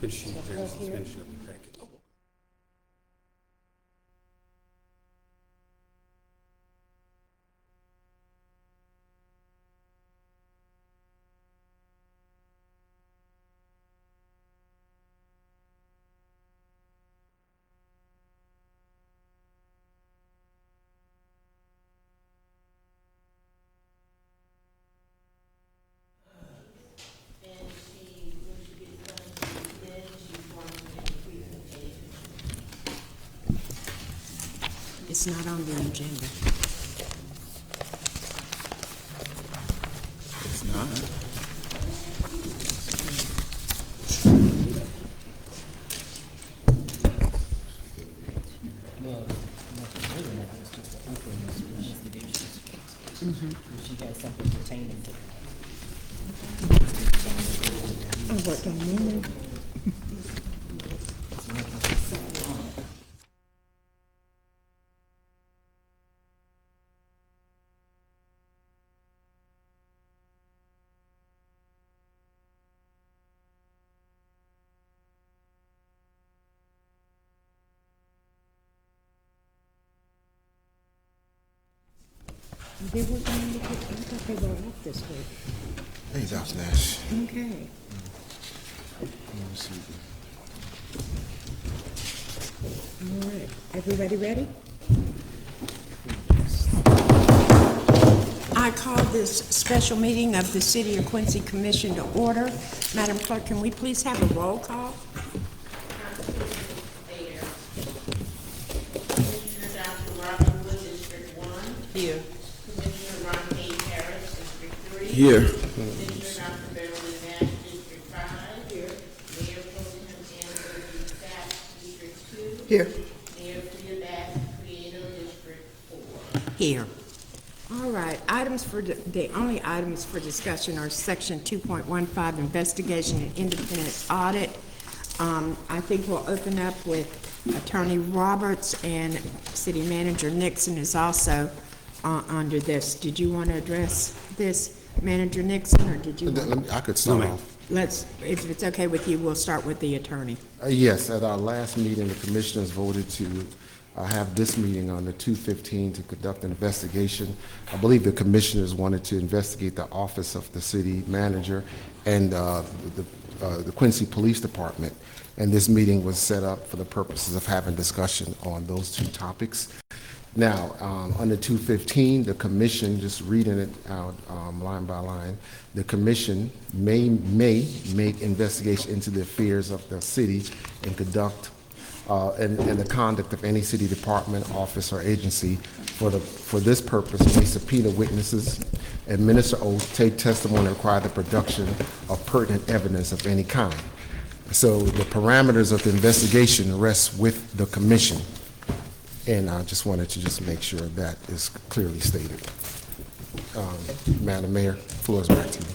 finishing up the packet. It's not on the agenda. It's not. She got something pertaining to I worked on mine. They were going to I thought they were off this week. He's out, Nash. Okay. All right. Everybody ready? I call this special meeting of the City of Quincy Commission to order. Madam Clerk, can we please have a roll call? Commissioner Dr. Robin Wood, District 1. Here. Commissioner Ron A. Harris, District 3. Here. Commissioner Dr. Beverly Nash, District 5. Here. Mayor Pro Tem Andrew Sachs, District 2. Here. Mayor Frida Bass, Creator, District 4. Here. All right, the only items for discussion are section 2.15, investigation and independent audit. I think we'll open up with Attorney Roberts, and City Manager Nixon is also under this. Did you want to address this, Manager Nixon, or did you want? I could start off. If it's okay with you, we'll start with the attorney. Yes, at our last meeting, the commissioners voted to have this meeting on the 2/15 to conduct an investigation. I believe the commissioners wanted to investigate the office of the city manager and the Quincy Police Department. And this meeting was set up for the purposes of having discussion on those two topics. Now, under 215, the commission, just reading it out line by line, the commission may make investigation into the affairs of the city and conduct and the conduct of any city department, office, or agency. For this purpose, may subpoena witnesses, administer oaths, take testimony, and require the production of pertinent evidence of any kind. So the parameters of the investigation rest with the commission. And I just wanted to just make sure that is clearly stated. Madam Mayor, the floor is back to you.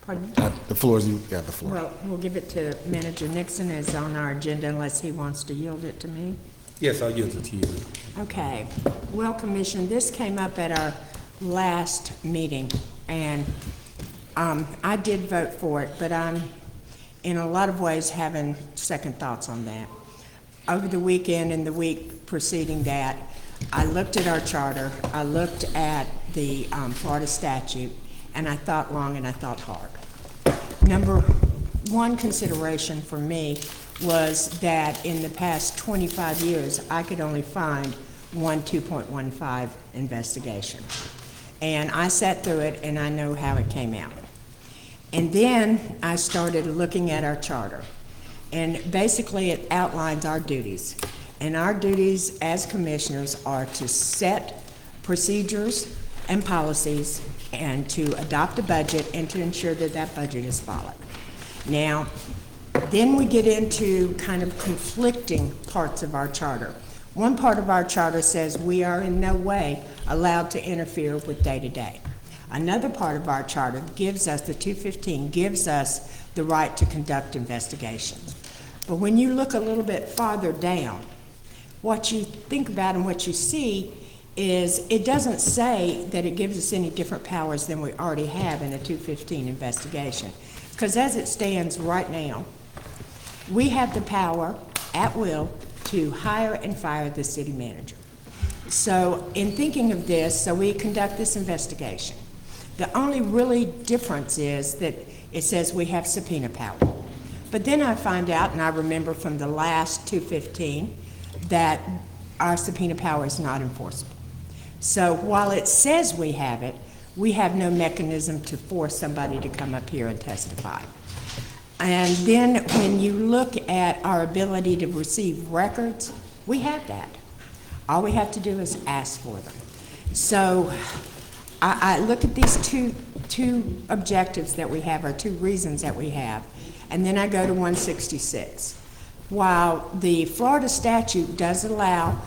Pardon me? The floor is you. Yeah, the floor. Well, we'll give it to Manager Nixon as on our agenda unless he wants to yield it to me. Yes, I'll yield it to you. Okay. Well, Commission, this came up at our last meeting, and I did vote for it, but I'm in a lot of ways having second thoughts on that. Over the weekend and the week preceding that, I looked at our charter, I looked at the Florida statute, and I thought long and I thought hard. Number one consideration for me was that in the past 25 years, I could only find one 2.15 investigation. And I sat through it and I know how it came out. And then I started looking at our charter. And basically it outlines our duties. And our duties as commissioners are to set procedures and policies and to adopt a budget and to ensure that that budget is followed. Now, then we get into kind of conflicting parts of our charter. One part of our charter says we are in no way allowed to interfere with day-to-day. Another part of our charter gives us, the 215, gives us the right to conduct investigations. But when you look a little bit farther down, what you think about and what you see is it doesn't say that it gives us any different powers than we already have in a 215 investigation. Because as it stands right now, we have the power at will to hire and fire the city manager. So in thinking of this, so we conduct this investigation. The only really difference is that it says we have subpoena power. But then I find out, and I remember from the last 215, that our subpoena power is not enforceable. So while it says we have it, we have no mechanism to force somebody to come up here and testify. And then when you look at our ability to receive records, we have that. All we have to do is ask for them. So I look at these two objectives that we have, or two reasons that we have, and then I go to 166. While the Florida statute does allow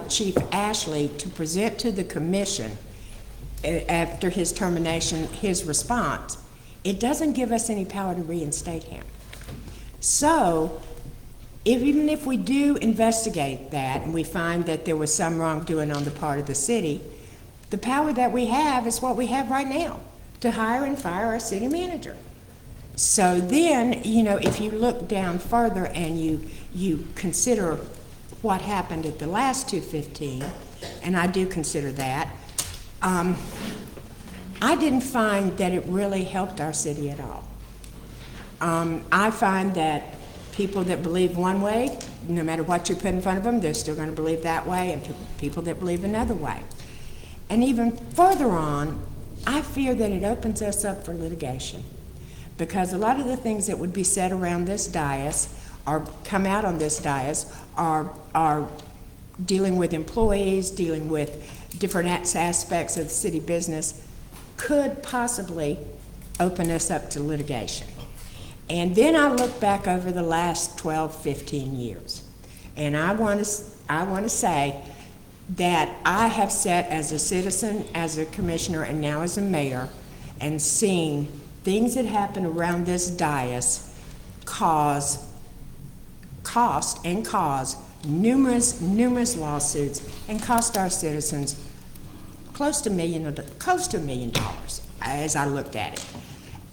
Chief Ashley to present to the commission after his termination his response, it doesn't give us any power to reinstate him. So even if we do investigate that and we find that there was some wrongdoing on the part of the city, the power that we have is what we have right now, to hire and fire our city manager. So then, you know, if you look down further and you consider what happened at the last 215, and I do consider that, I didn't find that it really helped our city at all. I find that people that believe one way, no matter what you put in front of them, they're still going to believe that way, and people that believe another way. And even further on, I fear that it opens us up for litigation, because a lot of the things that would be said around this dais or come out on this dais are dealing with employees, dealing with different aspects of the city business, could possibly open us up to litigation. And then I look back over the last 12, 15 years, and I want to say that I have sat as a citizen, as a commissioner, and now as a mayor, and seen things that happen around this dais cost numerous lawsuits and cost our citizens close to $1 million as I looked at it.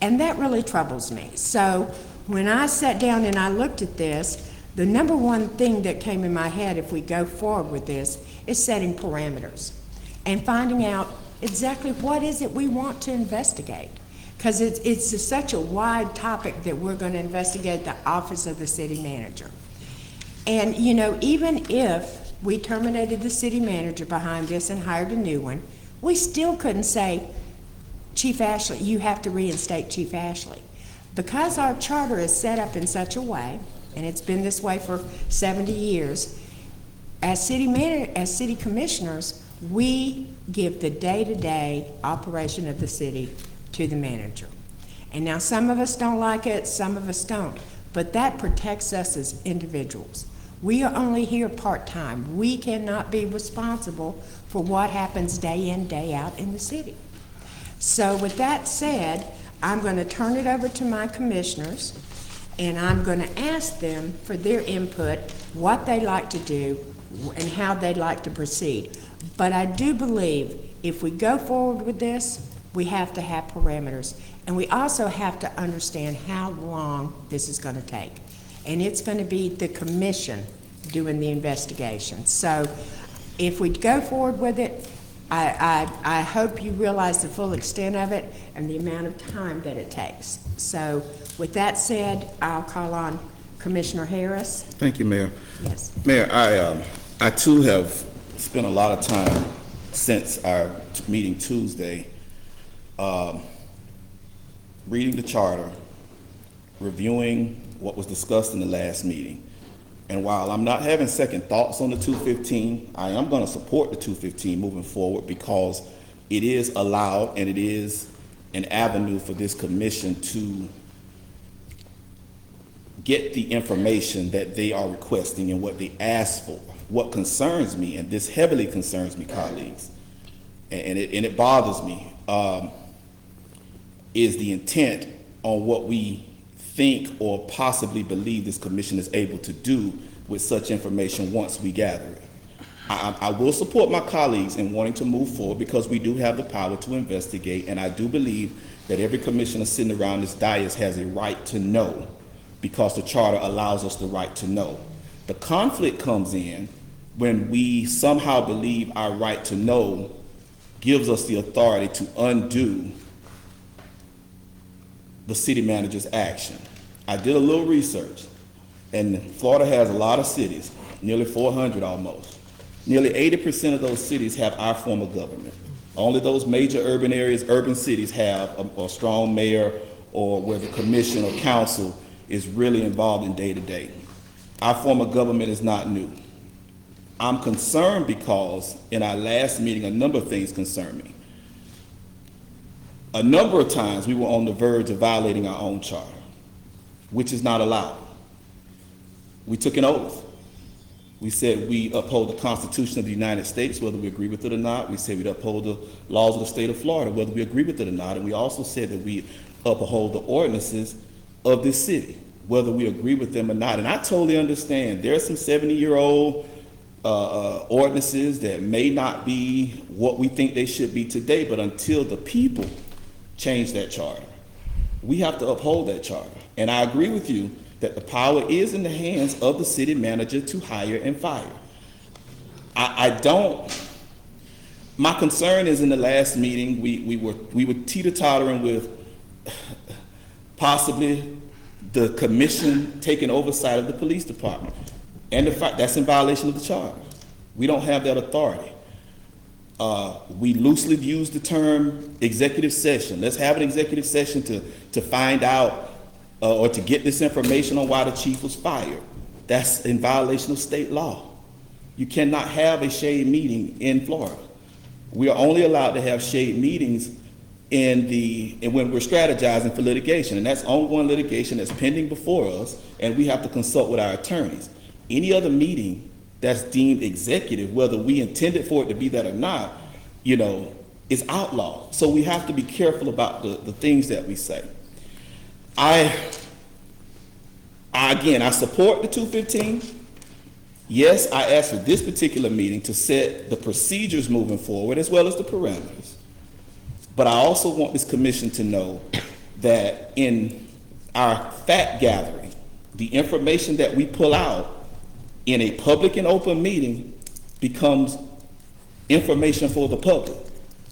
And that really troubles me. So when I sat down and I looked at this, the number one thing that came in my head if we go forward with this is setting parameters and finding out exactly what is it we want to investigate. Because it's such a wide topic that we're going to investigate the office of the city manager. And, you know, even if we terminated the city manager behind this and hired a new one, we still couldn't say, Chief Ashley, you have to reinstate Chief Ashley. Because our charter is set up in such a way, and it's been this way for 70 years, as city commissioners, we give the day-to-day operation of the city to the manager. And now some of us don't like it, some of us don't, but that protects us as individuals. We are only here part-time. We cannot be responsible for what happens day in, day out in the city. So with that said, I'm going to turn it over to my commissioners, and I'm going to ask them for their input, what they like to do, and how they'd like to proceed. But I do believe if we go forward with this, we have to have parameters, and we also have to understand how long this is going to take. And it's going to be the commission doing the investigation. So if we go forward with it, I hope you realize the full extent of it and the amount of time that it takes. So with that said, I'll call on Commissioner Harris. Thank you, Mayor. Yes. Mayor, I too have spent a lot of time since our meeting Tuesday reading the charter, reviewing what was discussed in the last meeting. And while I'm not having second thoughts on the 215, I am going to support the 215 moving forward because it is allowed and it is an avenue for this commission to get the information that they are requesting and what they ask for. What concerns me, and this heavily concerns me, colleagues, and it bothers me, is the intent on what we think or possibly believe this commission is able to do with such information once we gather it. I will support my colleagues in wanting to move forward because we do have the power to investigate, and I do believe that every commissioner sitting around this dais has a right to know because the charter allows us the right to know. The conflict comes in when we somehow believe our right to know gives us the authority to undo the city manager's action. I did a little research, and Florida has a lot of cities, nearly 400 almost. Nearly 80% of those cities have our form of government. Only those major urban areas, urban cities have a strong mayor or where the commission or council is really involved in day-to-day. Our form of government is not new. I'm concerned because in our last meeting, a number of things concern me. A number of times we were on the verge of violating our own charter, which is not allowed. We took an oath. We said we uphold the Constitution of the United States, whether we agree with it or not. We said we'd uphold the laws of the state of Florida, whether we agree with it or not. And we also said that we uphold the ordinances of this city, whether we agree with them or not. And I totally understand there are some 70-year-old ordinances that may not be what we think they should be today, but until the people change that charter, we have to uphold that charter. And I agree with you that the power is in the hands of the city manager to hire and fire. My concern is in the last meeting, we were teeter-tottering with possibly the commission taking oversight of the police department. And the fact that's in violation of the charter. We don't have that authority. We loosely use the term executive session. Let's have an executive session to find out or to get this information on why the chief was fired. That's in violation of state law. You cannot have a shade meeting in Florida. We are only allowed to have shade meetings when we're strategizing for litigation, and that's ongoing litigation that's pending before us, and we have to consult with our attorneys. Any other meeting that's deemed executive, whether we intended for it to be that or not, is outlawed. So we have to be careful about the things that we say. I support the 215. Yes, I asked for this particular meeting to set the procedures moving forward as well as the parameters. But I also want this commission to know that in our fact gathering, the information that we pull out in a public and open meeting becomes information for the public.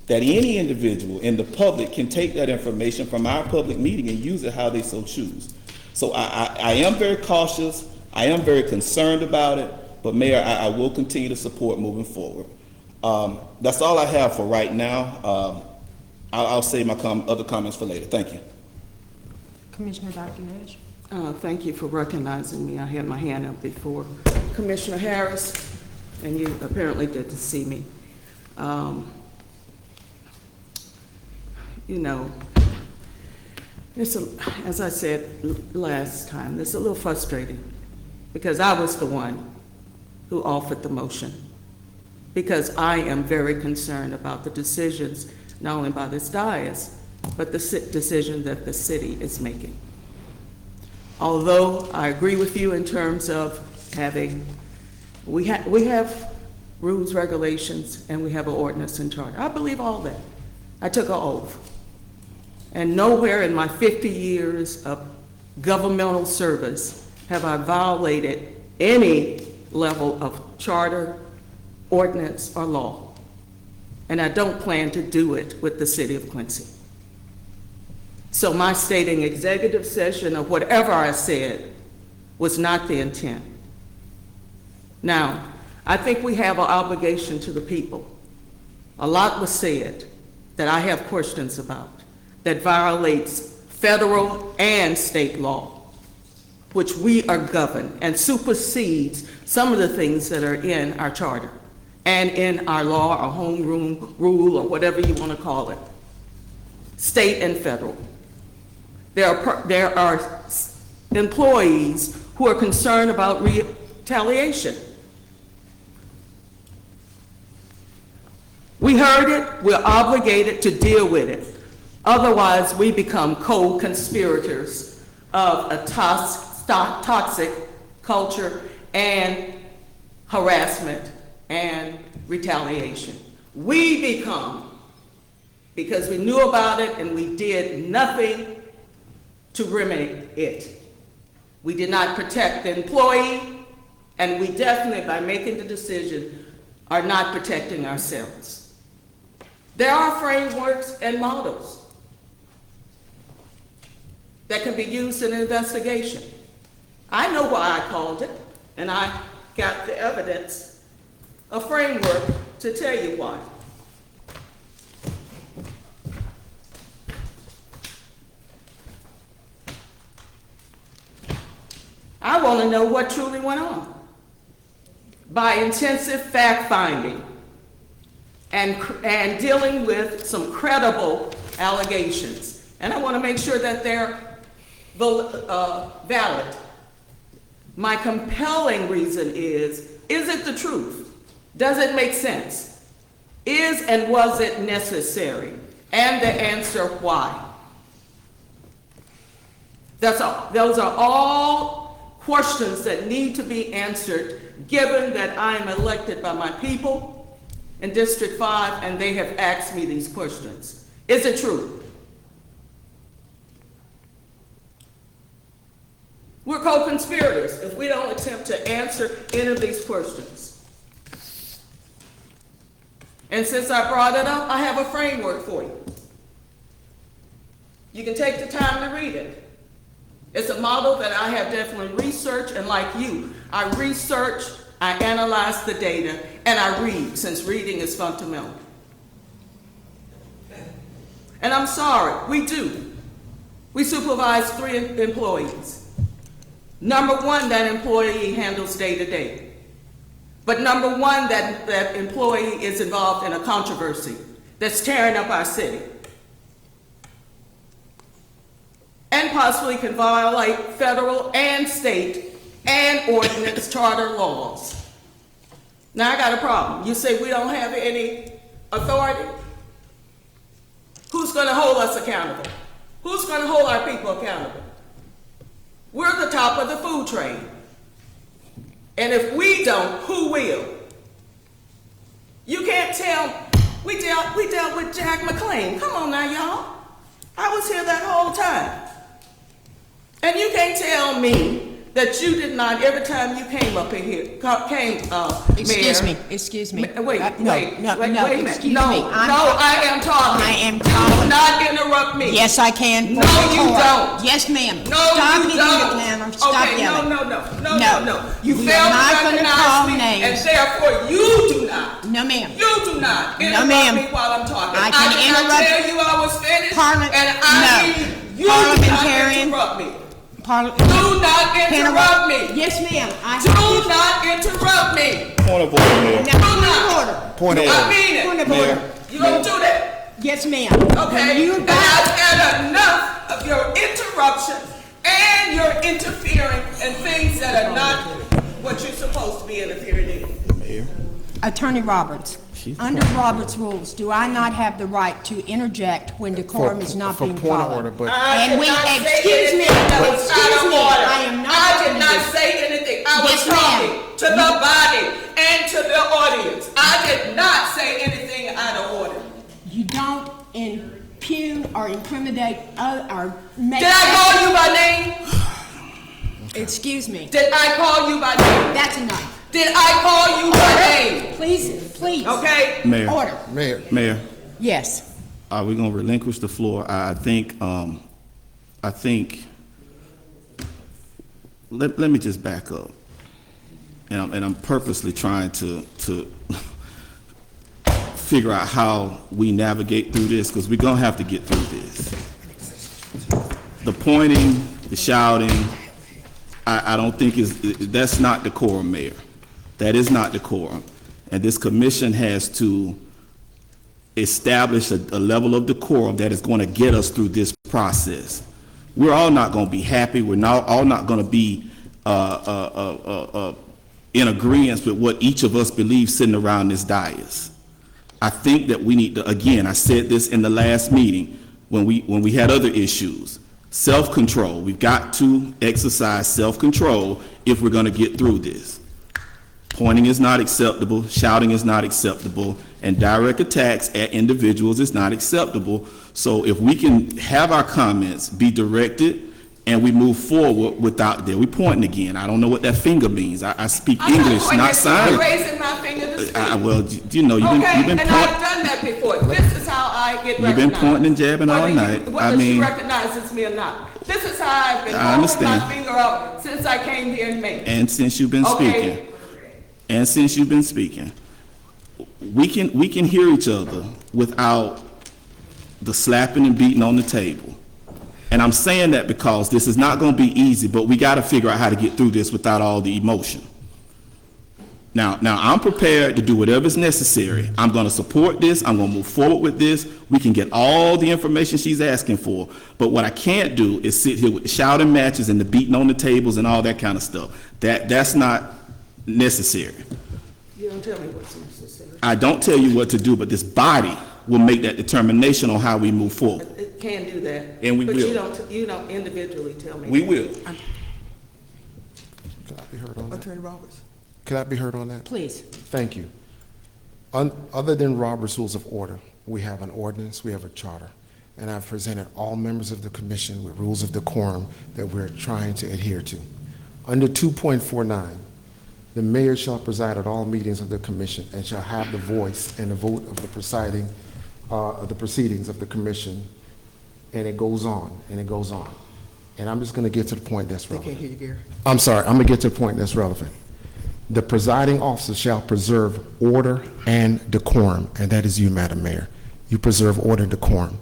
That any individual in the public can take that information from our public meeting and use it how they so choose. So I am very cautious, I am very concerned about it, but Mayor, I will continue to support moving forward. That's all I have for right now. I'll save my other comments for later. Thank you. Commissioner Dr. Nash. Thank you for recognizing me. I had my hand up before. Commissioner Harris, and you apparently didn't see me. As I said last time, it's a little frustrating because I was the one who offered the motion, because I am very concerned about the decisions, not only by this dais, but the decision that the city is making. Although I agree with you in terms of we have rules, regulations, and we have an ordinance and charter. I believe all that. I took an oath. And nowhere in my 50 years of governmental service have I violated any level of charter, ordinance, or law. And I don't plan to do it with the city of Quincy. So my stating executive session of whatever I said was not the intent. Now, I think we have an obligation to the people. A lot was said that I have questions about that violates federal and state law, which we are governed, and supersedes some of the things that are in our charter and in our law, our home rule, or whatever you want to call it, state and federal. There are employees who are concerned about retaliation. We heard it, we're obligated to deal with it. Otherwise, we become co-conspirators of a toxic culture and harassment and retaliation. We become, because we knew about it and we did nothing to remedy it. We did not protect the employee, and we definitely, by making the decision, are not protecting ourselves. There are frameworks and models that can be used in an investigation. I know why I called it, and I got the evidence, a framework to tell you why. I want to know what truly went on. By intensive fact-finding and dealing with some credible allegations. And I want to make sure that they're valid. My compelling reason is it the truth? Does it make sense? Is and was it necessary? And the answer, why? Those are all questions that need to be answered, given that I am elected by my people in District 5 and they have asked me these questions. Is it true? We're co-conspirators if we don't attempt to answer any of these questions. And since I brought it up, I have a framework for you. You can take the time to read it. It's a model that I have definitely researched, and like you, I research, I analyze the data, and I read, since reading is fundamental. And I'm sorry, we do. We supervise 3 employees. Number 1, that employee handles day to day. But number 1, that employee is involved in a controversy that's tearing up our city. And possibly can violate federal and state and ordinance charter laws. Now I got a problem. You say we don't have any authority? Who's going to hold us accountable? Who's going to hold our people accountable? We're the top of the food chain. And if we don't, who will? You can't tell, we dealt with Jack McLean. Come on now, y'all. I was here that whole time. And you can't tell me that you did not, every time you came up in here, Excuse me. Wait a minute. Excuse me. I am talking. I am Do calling. not interrupt me. Yes, I can. No, you don't. Yes, ma'am. No, Stop you it, don't. Clamor. Stop Okay, yelling. no. You We failed are not to gonna recognize call me, names. and therefore you do not. No, ma'am. You do not interrupt ma'am. me while I'm talking. I can did not interrupt- tell you I was finished, Parliament- and I no. need you to not Parliamentarian- interrupt me. Do Parliament. not interrupt me. Yes, ma'am. Do not interrupt me. Point of order, Mayor. No, Do point not. of order. Point of Mayor. I order. mean it. Point of Mayor. order. You don't do that. Yes, ma'am. Okay, You and got I've had enough of your interruptions and your interfering in things that are not what you're supposed to be interfering in. Mayor. Attorney Roberts. Under Robert's rules, do I not have the right to interject when decorum is not being For point of followed? order, but And we- excuse me, excuse me, I am not I did gonna not do- say anything. I was Yes, ma'am. talking to the body and to the audience. I did not say anything out of order. You don't impugn or incriminate or make... Did I call you by name? Excuse me. Did I call you by name? That's enough. Did I call you by name? Please. Okay? Mayor. Order. Mayor. Yes. Are we going to relinquish the floor? I think, let me just back up. And I'm purposely trying to figure out how we navigate through this, because we're going to have to get through this. The pointing, the shouting, I don't think that's not decorum, Mayor. That is not decorum. And this commission has to establish a level of decorum that is going to get us through this process. We're all not going to be happy. We're all not going to be in agreement with what each of us believes sitting around this dais. I think that we need to, again, I said this in the last meeting when we had other issues, self-control. We've got to exercise self-control if we're going to get through this. Pointing is not acceptable, shouting is not acceptable, and direct attacks at individuals is not acceptable. So if we can have our comments be directed and we move forward without, there we pointing again. I don't know what that finger means. I speak English, not sign. I'm raising my finger to speak. Well, you know, you've Okay, been and pointing. I've done that before. This is how I get recognized. You've been pointing and jabbing all night. I Whether she mean, recognizes me or not. This is how I've been I holding understand. my finger up since I came here in May. and since you've been Okay. speaking, we can hear each other without the slapping and beating on the table. And I'm saying that because this is not going to be easy, but we got to figure out how to get through this without all the emotion. Now I'm prepared to do whatever's necessary. I'm going to support this. I'm going to move forward with this. We can get all the information she's asking for. But what I can't do is sit here with the shouting matches and the beating on the tables and all that kind of stuff. That's not necessary. You don't tell me what's necessary. I don't tell you what to do, but this body will make that determination on how we move forward. It can do that. And we But will. you don't individually tell me. We will. Can I be heard on that? Attorney Roberts. Can I be heard on that? Please. Thank you. Other than Robert's Rules of Order, we have an ordinance, we have a charter, and I've presented all members of the commission with rules of decorum that we're trying to adhere to. Under 2.49, the mayor shall preside at all meetings of the commission and shall have the voice and the vote of the presiding, of the proceedings of the commission, and it goes on, and it goes on. And I'm just gonna get to the point that's They can't relevant. hear you, Gary. I'm sorry, I'm gonna get to the point that's relevant. The presiding officer shall preserve order and decorum, and that is you, Madam Mayor. You preserve order and decorum.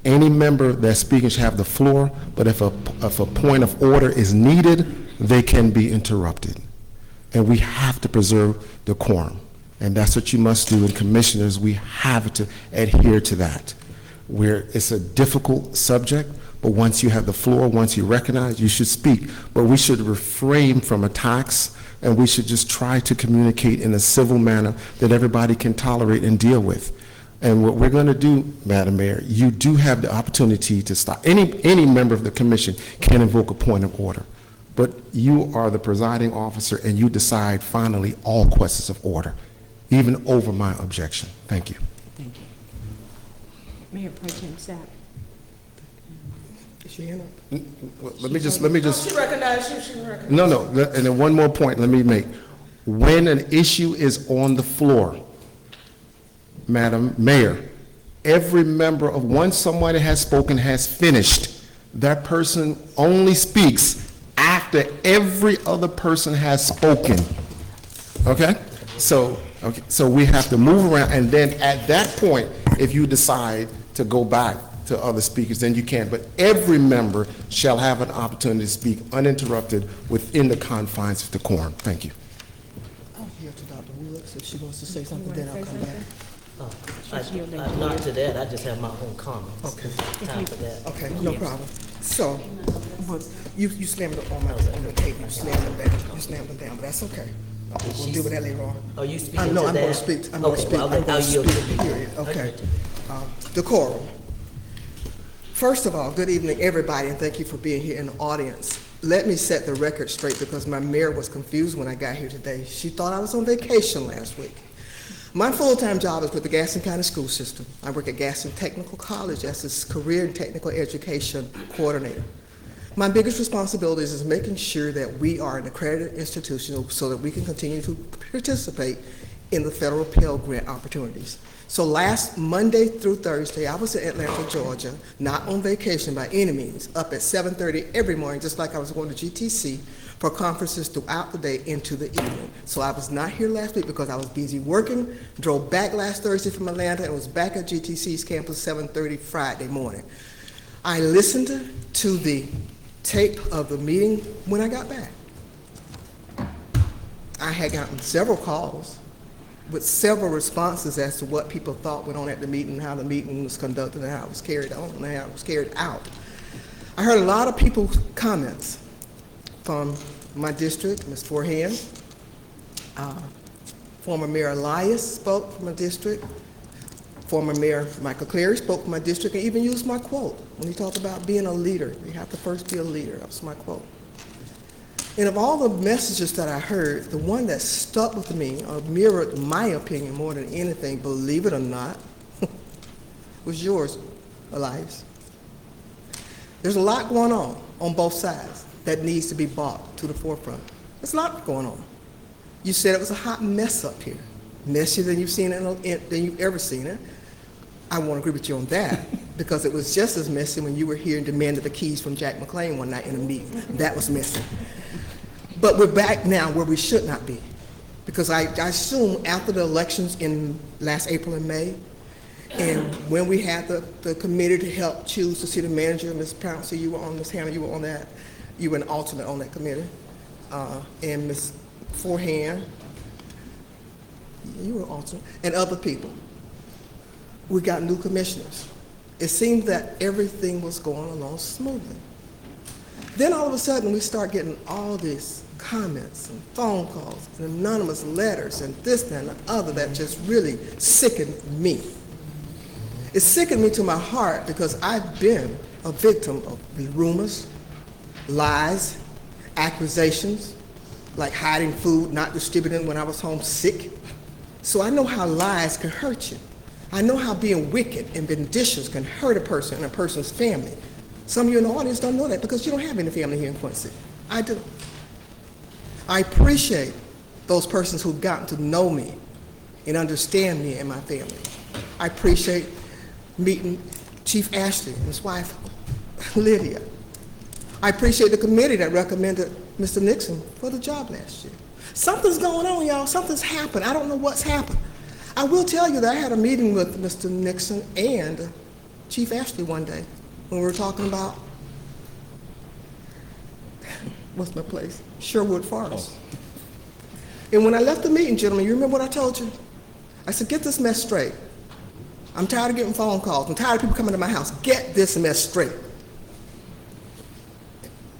Any member that's speaking shall have the floor, but if a point of order is needed, they can be interrupted. And we have to preserve decorum, and that's what you must do. And commissioners, we have to adhere to that. It's a difficult subject, but once you have the floor, once you recognize, you should speak. But we should refrain from attacks, and we should just try to communicate in a civil manner that everybody can tolerate and deal with. And what we're going to do, Madam Mayor, you do have the opportunity to stop. Any member of the commission can invoke a point of order, but you are the presiding officer, and you decide finally all questions of order, even over my objection. Thank you. Thank you. Mayor Pro Tem Sapp. Is she in? Let me just. She recognized you, she recognized. No, and then one more point let me make. When an issue is on the floor, Madam Mayor, every member of, once somebody has spoken, has finished, that person only speaks after every other person has spoken. Okay? So we have to move around, and then at that point, if you decide to go back to other speakers, then you can. But every member shall have an opportunity to speak uninterrupted within the confines of decorum. Thank you. I'll yield to Dr. Woods. If she wants to say something, then I'll come back. Not to that, I just have my own comments. Okay. Time for that. Okay, no problem. So, but you slammed it on the table, you slammed them down, but that's okay. We'll deal with that later on. Are you speaking to that? No, I'm gonna speak, I'm gonna Okay, speak, well, I'm gonna I'll yield to speak, you. period, okay. Decorum. First of all, good evening, everybody, and thank you for being here in the audience. Let me set the record straight because my mayor was confused when I got here today. She thought I was on vacation last week. My full-time job is with the Gaston County School System. I work at Gaston Technical College as its Career and Technical Education Coordinator. My biggest responsibility is making sure that we are an accredited institution so that we can continue to participate in the federal Pell Grant opportunities. So last Monday through Thursday, I was in Atlanta, Georgia, not on vacation by any means, up at 7:30 every morning, just like I was going to GTC for conferences throughout the day into the evening. So I was not here last week because I was busy working, drove back last Thursday from Atlanta, and was back at GTC's campus 7:30 Friday morning. I listened to the tape of the meeting when I got back. I had gotten several calls with several responses as to what people thought went on at the meeting, how the meeting was conducted, and how it was carried on, and how it was carried out. I heard a lot of people's comments from my district, Ms. Forehand. Former Mayor Elias spoke from my district. Former Mayor Michael Cleary spoke from my district and even used my quote when he talked about being a leader. You have to first be a leader. That was my quote. And of all the messages that I heard, the one that stuck with me, or mirrored my opinion more than anything, believe it or not, was yours, Elias. There's a lot going on on both sides that needs to be brought to the forefront. There's a lot going on. You said it was a hot mess up here, messier than you've ever seen it. I won't agree with you on that because it was just as messy when you were here and demanded the keys from Jack McLean one night in a meeting. That was messy. But we're back now where we should not be, because I assume after the elections in last April and May, and when we had the committee to help choose the city manager, Ms. Pouncey, you were on, Ms. Hannah, you were on that, you were an alternate on that committee, and Ms. Forehand, you were alternate, and other people. We got new commissioners. It seemed that everything was going along smoothly. Then all of a sudden, we start getting all these comments and phone calls and anonymous letters and this, that, and the other that just really sickened me. It sickened me to my heart because I've been a victim of the rumors, lies, accusations, like hiding food, not distributing when I was home sick. So I know how lies can hurt you. I know how being wicked and vindictious can hurt a person and a person's family. Some of you in the audience don't know that because you don't have any family here in Quincy. I do. I appreciate those persons who've gotten to know me and understand me and my family. I appreciate meeting Chief Ashley and his wife, Lydia. I appreciate the committee that recommended Mr. Nixon for the job last year. Something's going on, y'all. Something's happened. I don't know what's happened. I will tell you that I had a meeting with Mr. Nixon and Chief Ashley one day when we were talking about, what's my place? Sherwood Forest. And when I left the meeting, gentlemen, you remember what I told you? I said, get this mess straight. I'm tired of getting phone calls. I'm tired of people coming to my house. Get this mess straight.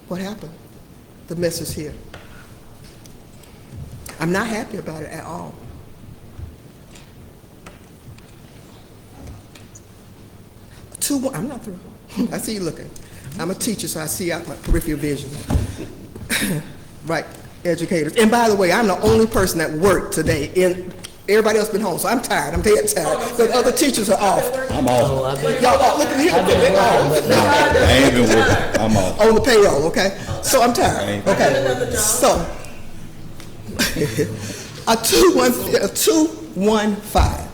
What happened? The mess is here. I'm not happy about it at all. I'm not through. I see you looking. I'm a teacher, so I see out my peripheral vision. Right, educators. And by the way, I'm the only person that worked today. Everybody else been home, so I'm tired. I'm dead tired. The other teachers are off. I'm off. Y'all look at here. I ain't been working. I'm off. On the payroll, okay? So I'm tired. Okay. So a 215.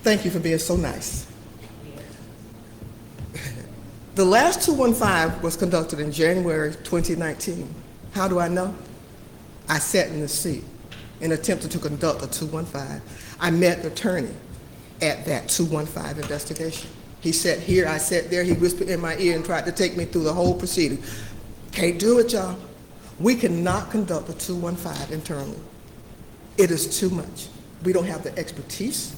Thank you for being so nice. The last 215 was conducted in January 2019. How do I know? I sat in the seat and attempted to conduct a 215. I met the attorney at that 215 investigation. He sat here, I sat there, he whispered in my ear and tried to take me through the whole proceeding. Can't do it, y'all. We cannot conduct a 215 internally. It is too much. We don't have the expertise.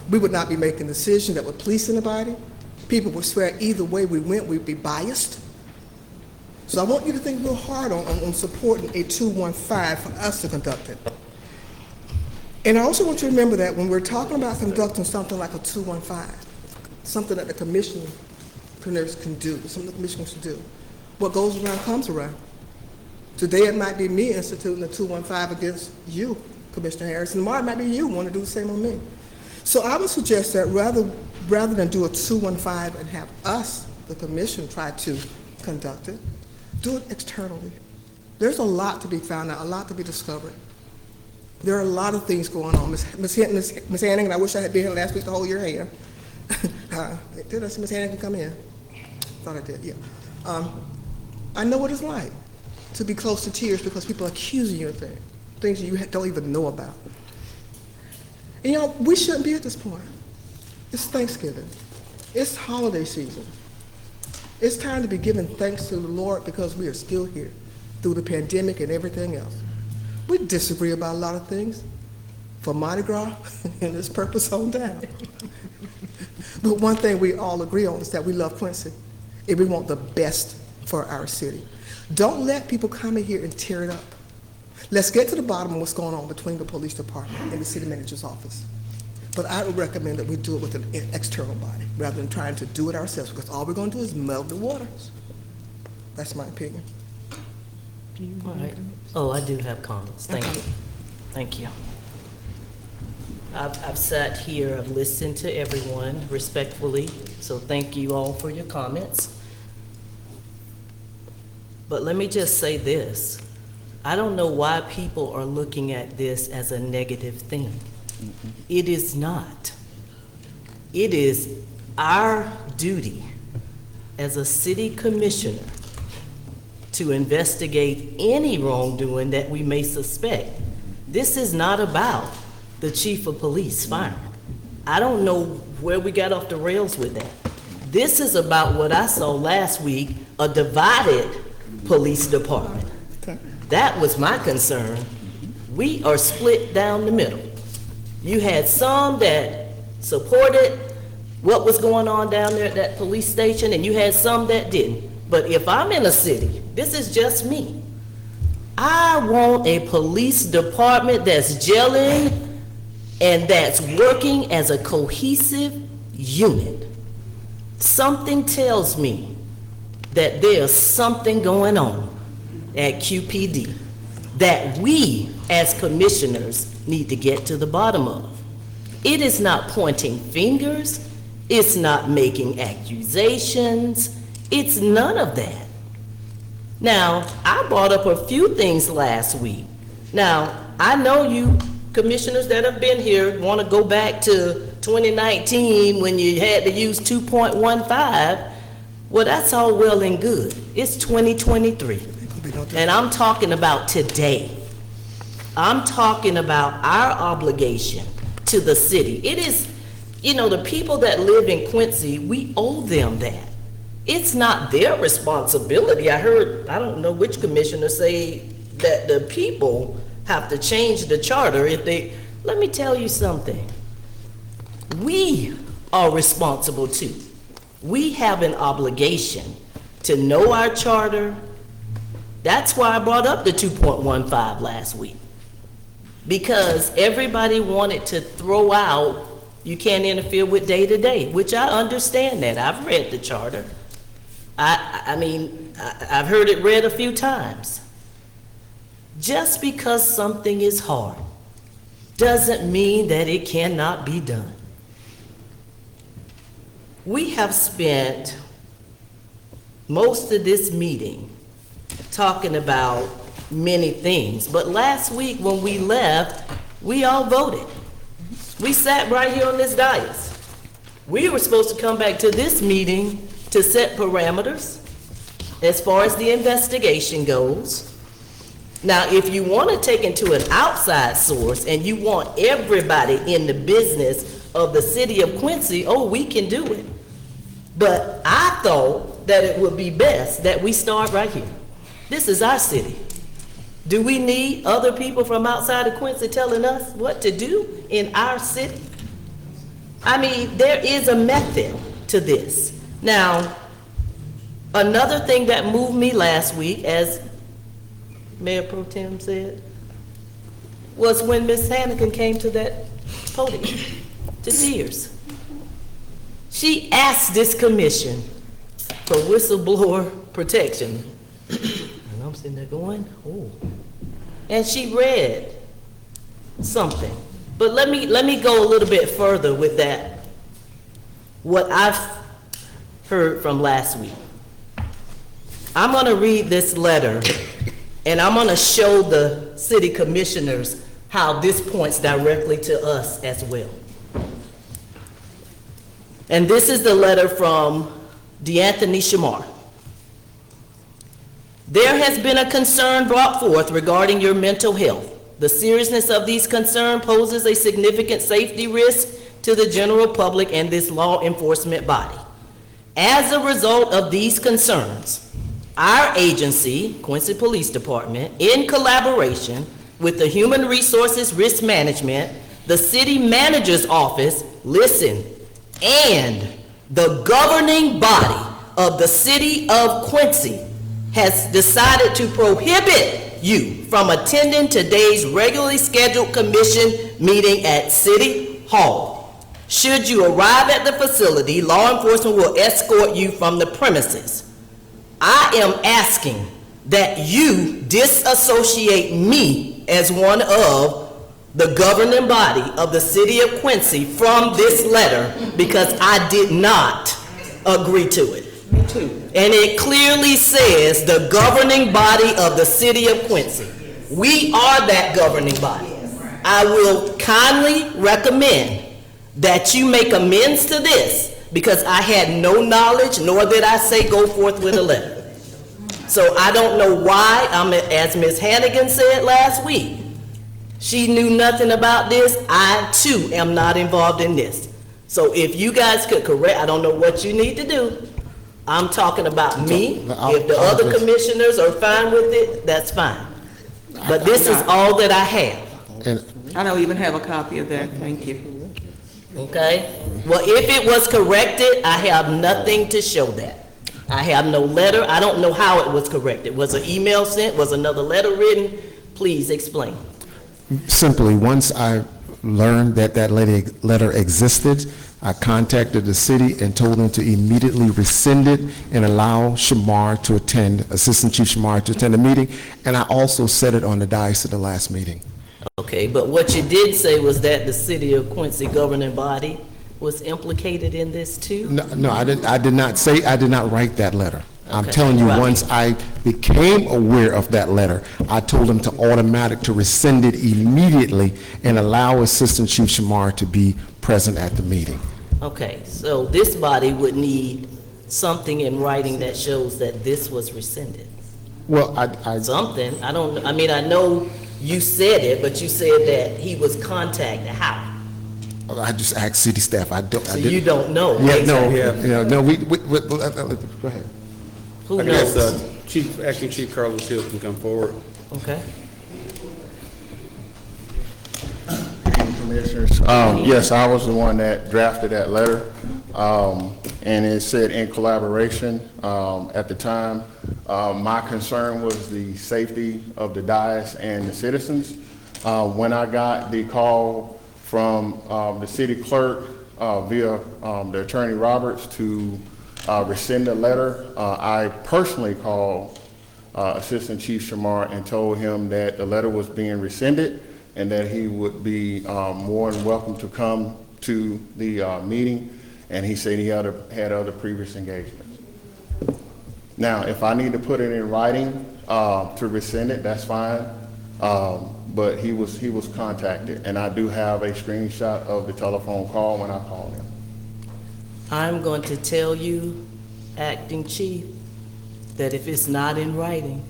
We would not be making decisions that would please anybody. People would swear either way we went, we'd be biased. So I want you to think real hard on supporting a 215 for us to conduct it. And I also want you to remember that when we're talking about conducting something like a 215, something that the commissioners can do, something the commissioners can do, what goes around comes around. Today it might be me instituting a 215 against you, Commissioner Harris, and tomorrow it might be you want to do the same on me. So I would suggest that rather than do a 215 and have us, the commission, try to conduct it, do it externally. There's a lot to be found out, a lot to be discovered. There are a lot of things going on. Ms. Hannigan, I wish I had been here last week to hold your hand. Did I see Ms. Hannigan come in? Thought I did, yeah. I know what it's like to be close to tears because people are accusing you of things you don't even know about. And you know, we shouldn't be at this point. It's Thanksgiving. It's holiday season. It's time to be giving thanks to the Lord because we are still here through the pandemic and everything else. We disagree about a lot of things, from Mardi Gras and its purpose on down. But one thing we all agree on is that we love Quincy and we want the best for our city. Don't let people come in here and tear it up. Let's get to the bottom of what's going on between the police department and the city manager's office. But I would recommend that we do it with an external body rather than trying to do it ourselves, because all we're going to do is muddy the waters. That's my opinion. All right. Oh, I do have comments. Thank you. Thank you. I've sat here, I've listened to everyone respectfully, so thank you all for your comments. But let me just say this. I don't know why people are looking at this as a negative thing. It is not. It is our duty as a city commissioner to investigate any wrongdoing that we may suspect. This is not about the chief of police firing. I don't know where we got off the rails with that. This is about what I saw last week, a divided police department. That was my concern. We are split down the middle. You had some that supported what was going on down there at that police station, and you had some that didn't. But if I'm in a city, this is just me, I want a police department that's gelling and that's working as a cohesive unit. Something tells me that there's something going on at QPD that we as commissioners need to get to the bottom of. It is not pointing fingers, it's not making accusations, it's none of that. Now, I brought up a few things last week. Now, I know you commissioners that have been here want to go back to 2019 when you had to use 2.15. Well, that's all well and good. It's 2023. And I'm talking about today. I'm talking about our obligation to the city. It is, you know, the people that live in Quincy, we owe them that. It's not their responsibility. I heard, I don't know which commissioner say that the people have to change the charter if they, let me tell you something. We are responsible too. We have an obligation to know our charter. That's why I brought up the 2.15 last week. Because everybody wanted to throw out, you can't interfere with day to day, which I understand that. I've read the charter. I've heard it read a few times. Just because something is hard doesn't mean that it cannot be done. We have spent most of this meeting talking about many things, but last week when we left, we all voted. We sat right here on this dais. We were supposed to come back to this meeting to set parameters as far as the investigation goes. Now, if you want to take into an outside source and you want everybody in the business of the city of Quincy, oh, we can do it. But I thought that it would be best that we start right here. This is our city. Do we need other people from outside of Quincy telling us what to do in our city? I mean, there is a method to this. Now, another thing that moved me last week, as Mayor Pro Tem said, was when Ms. Hannigan came to that podium, to tears. She asked this commission for whistleblower protection. And I'm sitting there going, oh. And she read something. But let me go a little bit further with that. What I've heard from last week. I'm gonna read this letter and I'm gonna show the city commissioners how this points directly to us as well. And this is the letter from DeAnthony Shamar. There has been a concern brought forth regarding your mental health. The seriousness of these concerns poses a significant safety risk to the general public and this law enforcement body. As a result of these concerns, our agency, Quincy Police Department, in collaboration with the Human Resources Risk Management, the City Manager's Office, listen, and the governing body of the City of Quincy has decided to prohibit you from attending today's regularly scheduled commission meeting at City Hall. Should you arrive at the facility, law enforcement will escort you from the premises. I am asking that you disassociate me as one of the governing body of the City of Quincy from this letter because I did not agree to it. Me too. And it clearly says the governing body of the city of Quincy. We are that governing body. I will kindly recommend that you make amends to this, because I had no knowledge, nor did I say go forth with a letter. So I don't know why, as Ms. Hannigan said last week, she knew nothing about this. I too am not involved in this. So if you guys could correct, I don't know what you need to do. I'm talking about me. If the other commissioners are fine with it, that's fine. But this is all that I have. And I don't even have a copy of that, thank you. Okay? Well, if it was corrected, I have nothing to show that. I have no letter. I don't know how it was corrected. Was an email sent? Was another letter written? Please explain. simply, once I learned that that letter existed, I contacted the city and told them to immediately rescind it and allow Shamar to attend, Assistant Chief Shamar to attend the meeting, and I also said it on the dais at the last meeting. Okay, but what you did say was that the city of Quincy governing body was implicated in this too? No, I did not say, I did not write that letter. I'm Okay. telling you, Right. once I became aware of that letter, I told them to rescind it immediately and allow Assistant Chief Shamar to be present at the meeting. Okay, so this body would need something in writing that shows that this was rescinded. Well, Something, I don't, I mean, I know you said it, but you said that he was contacted. How? I just asked city staff, I So you don't know? Yeah, no, exactly. go ahead. Who I guess knows? Acting Chief Carlos Hill can come forward. Okay. Commissioners, yes, I was the one that drafted that letter, and it said in collaboration. At the time, my concern was the safety of the dais and the citizens. When I got the call from the city clerk via the Attorney Roberts to rescind the letter, I personally called Assistant Chief Shamar and told him that the letter was being rescinded and that he would be more than welcome to come to the meeting, and he said he had other previous engagements. Now, if I need to put it in writing to rescind it, that's fine, but he was contacted, and I do have a screenshot of the telephone call when I called him. I'm going to tell you, Acting Chief, that if it's not in writing,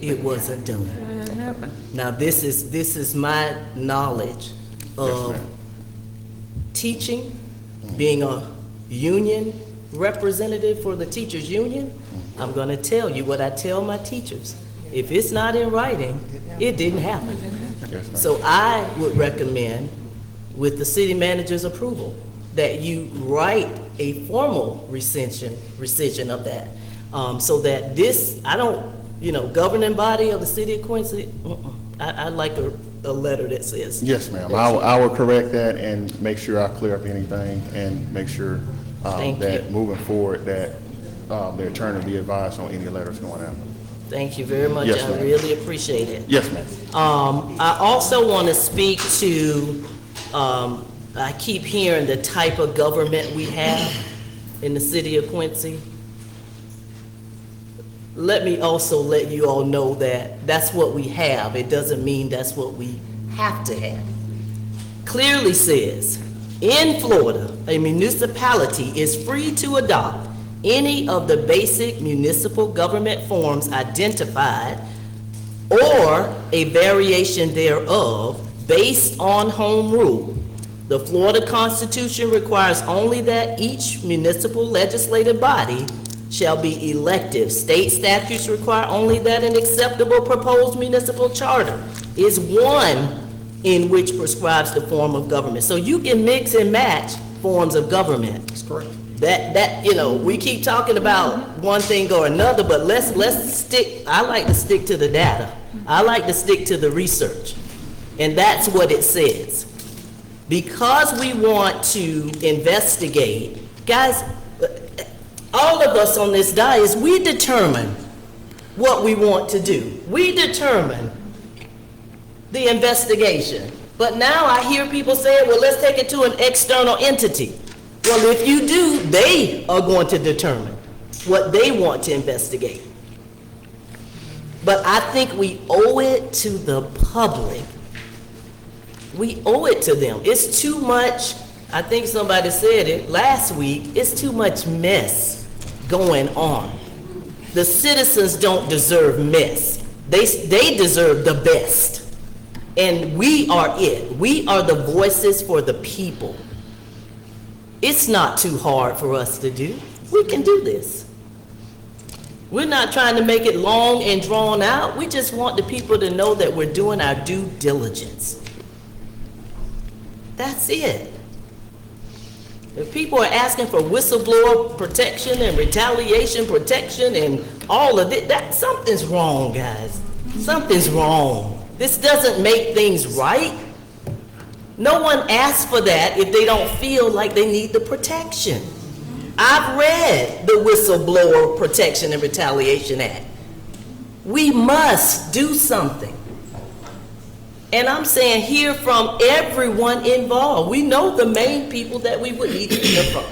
it wasn't done. It happened. Now, this is my knowledge of teaching, being a union representative for the teachers union. I'm going to tell you what I tell my teachers. If it's not in writing, it didn't happen. Yes, ma'am. So I would recommend, with the city manager's approval, that you write a formal rescission of that, so that this, governing body of the city of Quincy, I'd like a letter that says. Yes, ma'am. I will correct that and make sure I clear up anything and make sure Thank that you. moving forward, that the attorney be advised on any letters going out. Thank you very much. Yes, I ma'am. really appreciate it. Yes, ma'am. I also want to speak to, I keep hearing the type of government we have in the city of Quincy. Let me also let you all know that that's what we have. It doesn't mean that's what we have to have. Clearly says, in Florida, a municipality is free to adopt any of the basic municipal government forms identified or a variation thereof based on home rule. The Florida Constitution requires only that each municipal legislative body shall be elective. State statutes require only that an acceptable proposed municipal charter is one in which prescribes the form of government. So you can mix and match forms of government. That's correct. We keep talking about one thing or another, but let's stick, I like to stick to the data. I like to stick to the research. And that's what it says. Because we want to investigate, guys, all of us on this dais, we determine what we want to do. We determine the investigation. But now I hear people saying, well, let's take it to an external entity. Well, if you do, they are going to determine. what they want to investigate. But I think we owe it to the public. We owe it to them. It's too much, I think somebody said it last week, it's too much mess going on. The citizens don't deserve mess. They deserve the best. And we are it. We are the voices for the people. It's not too hard for us to do. We can do this. We're not trying to make it long and drawn out. We just want the people to know that we're doing our due diligence. That's it. If people are asking for whistleblower protection and retaliation protection and all of it, that something's wrong, guys. Something's wrong. This doesn't make things right. No one asks for that if they don't feel like they need the protection. I've read the Whistleblower Protection and Retaliation Act. We must do something. And I'm saying hear from everyone involved. We know the main people that we would need to hear from.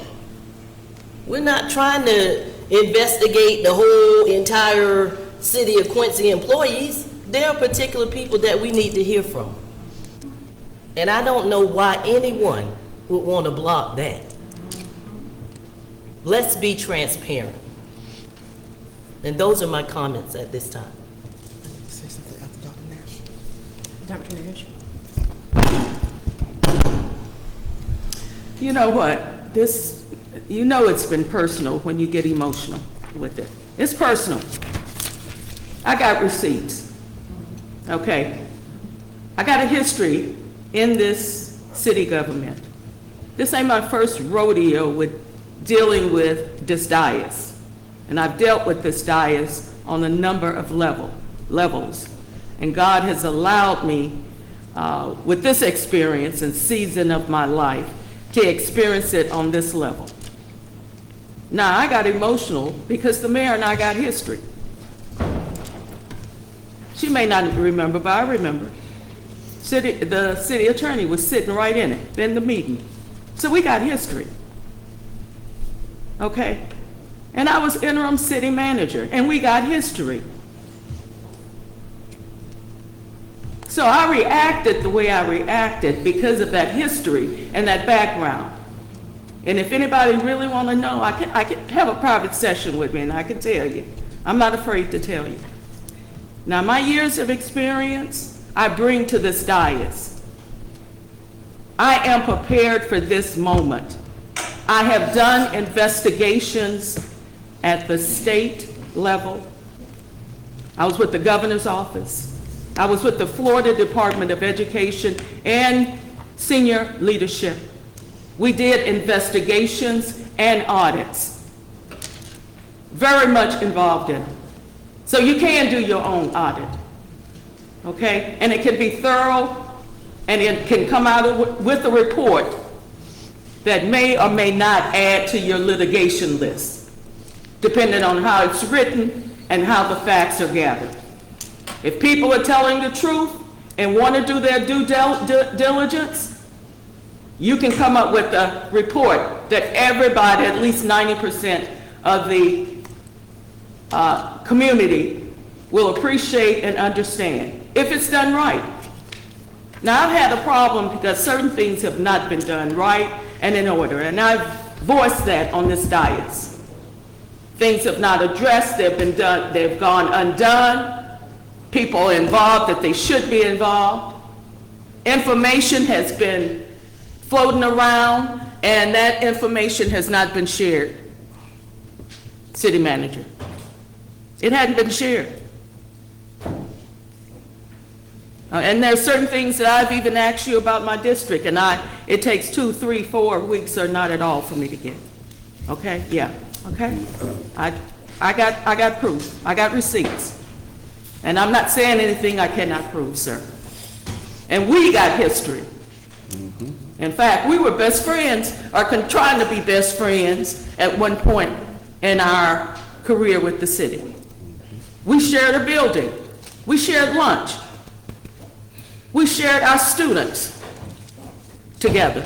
We're not trying to investigate the whole entire city of Quincy employees. There are particular people that we need to hear from. And I don't know why anyone would want to block that. Let's be transparent. And those are my comments at this time. Say something after Dr. Nash. Dr. Nash? You know what? It's been personal when you get emotional with it. It's personal. I got receipts, okay? I got a history in this city government. This ain't my first rodeo with dealing with this dais. And I've dealt with this dais on a number of levels. And God has allowed me, with this experience and season of my life, to experience it on this level. Now, I got emotional because the mayor and I got history. She may not remember, but I remember. The city attorney was sitting right in it, in the meeting. So we got history. Okay? And I was interim city manager, and we got history. So I reacted the way I reacted because of that history and that background. And if anybody really want to know, I can have a private session with me, and I can tell you. I'm not afraid to tell you. Now, my years of experience, I bring to this dais. I am prepared for this moment. I have done investigations at the state level. I was with the governor's office. I was with the Florida Department of Education and senior leadership. We did investigations and audits. Very much involved in it. So you can do your own audit, okay? And it can be thorough, and it can come out with a report that may or may not add to your litigation list, depending on how it's written and how the facts are gathered. If people are telling the truth and want to do their due diligence, you can come up with a report that everybody, at least 90% of the community, will appreciate and understand, if it's done right. Now, I've had a problem because certain things have not been done right and in order, and I've voiced that on this dais. Things have not addressed, they've gone undone. People involved that they should be involved. Information has been floating around, and that information has not been shared. City manager. It hadn't been shared. And there are certain things that I've even asked you about my district, and it takes 2, 3, 4 weeks or not at all for me to get. Okay? Yeah. Okay? I got proof. I got receipts. And I'm not saying anything I cannot prove, sir. And we got history. In fact, we were best friends, or trying to be best friends at one point in our career with the city. We shared a building. We shared lunch. We shared our students together.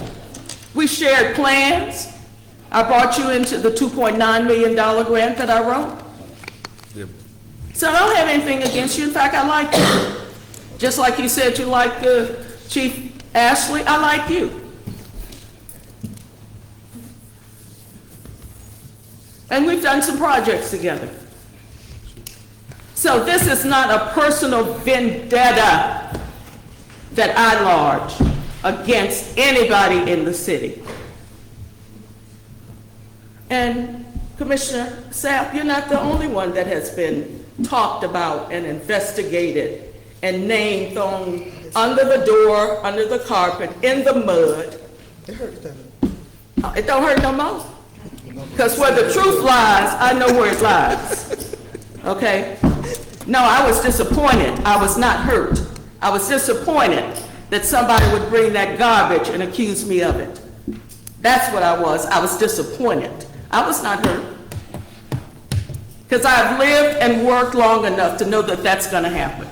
We shared plans. I brought you into the $2.9 million grant that I wrote. Yep. So I don't have anything against you. In fact, I like you. Just like you said you like Chief Ashley, I like you. And we've done some projects together. So this is not a personal vendetta that I lodge against anybody in the city. And Commissioner Sapp, you're not the only one that has been talked about and investigated and name thrown under the door, under the carpet, in the mud. It hurts them. It don't hurt no more. Because where the truth lies, I know where it lies. Okay? No, I was disappointed. I was not hurt. I was disappointed that somebody would bring that garbage and accuse me of it. That's what I was. I was disappointed. I was not hurt. Because I've lived and worked long enough to know that that's going to happen.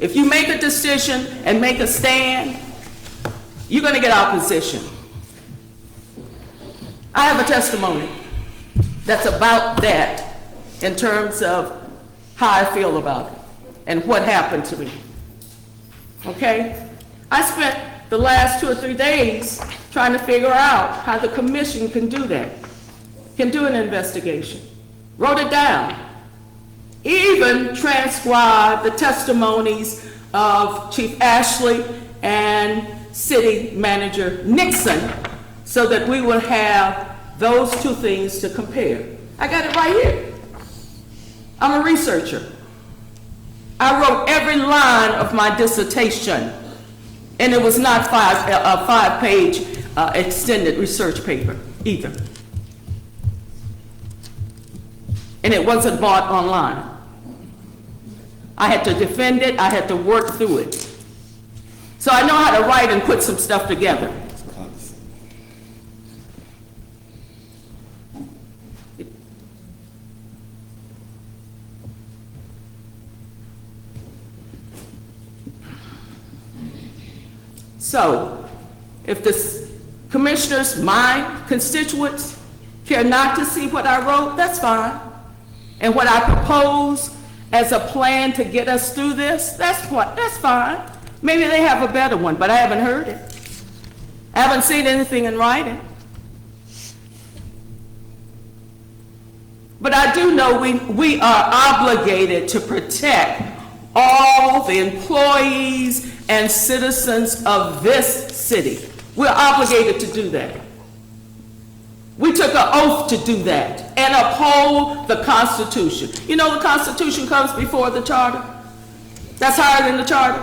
If you make a decision and make a stand, you're going to get opposition. I have a testimony that's about that in terms of how I feel about it and what happened to me. Okay? I spent the last 2 or 3 days trying to figure out how the commission can do that, can do an investigation. Wrote it down. Even transcribed the testimonies of Chief Ashley and City Manager Nixon so that we would have those two things to compare. I got it right here. I'm a researcher. I wrote every line of my dissertation, and it was not a 5-page extended research paper either. And it wasn't bought online. I had to defend it, I had to work through it. So I know how to write and put some stuff together. So, if the commissioners, my constituents, care not to see what I wrote, that's fine. And what I propose as a plan to get us through this, that's fine. Maybe they have a better one, but I haven't heard it. I haven't seen anything in writing. But I do know we are obligated to protect all the employees and citizens of this city. We're obligated to do that. We took an oath to do that and uphold the Constitution. You know the Constitution comes before the Charter? That's higher than the Charter.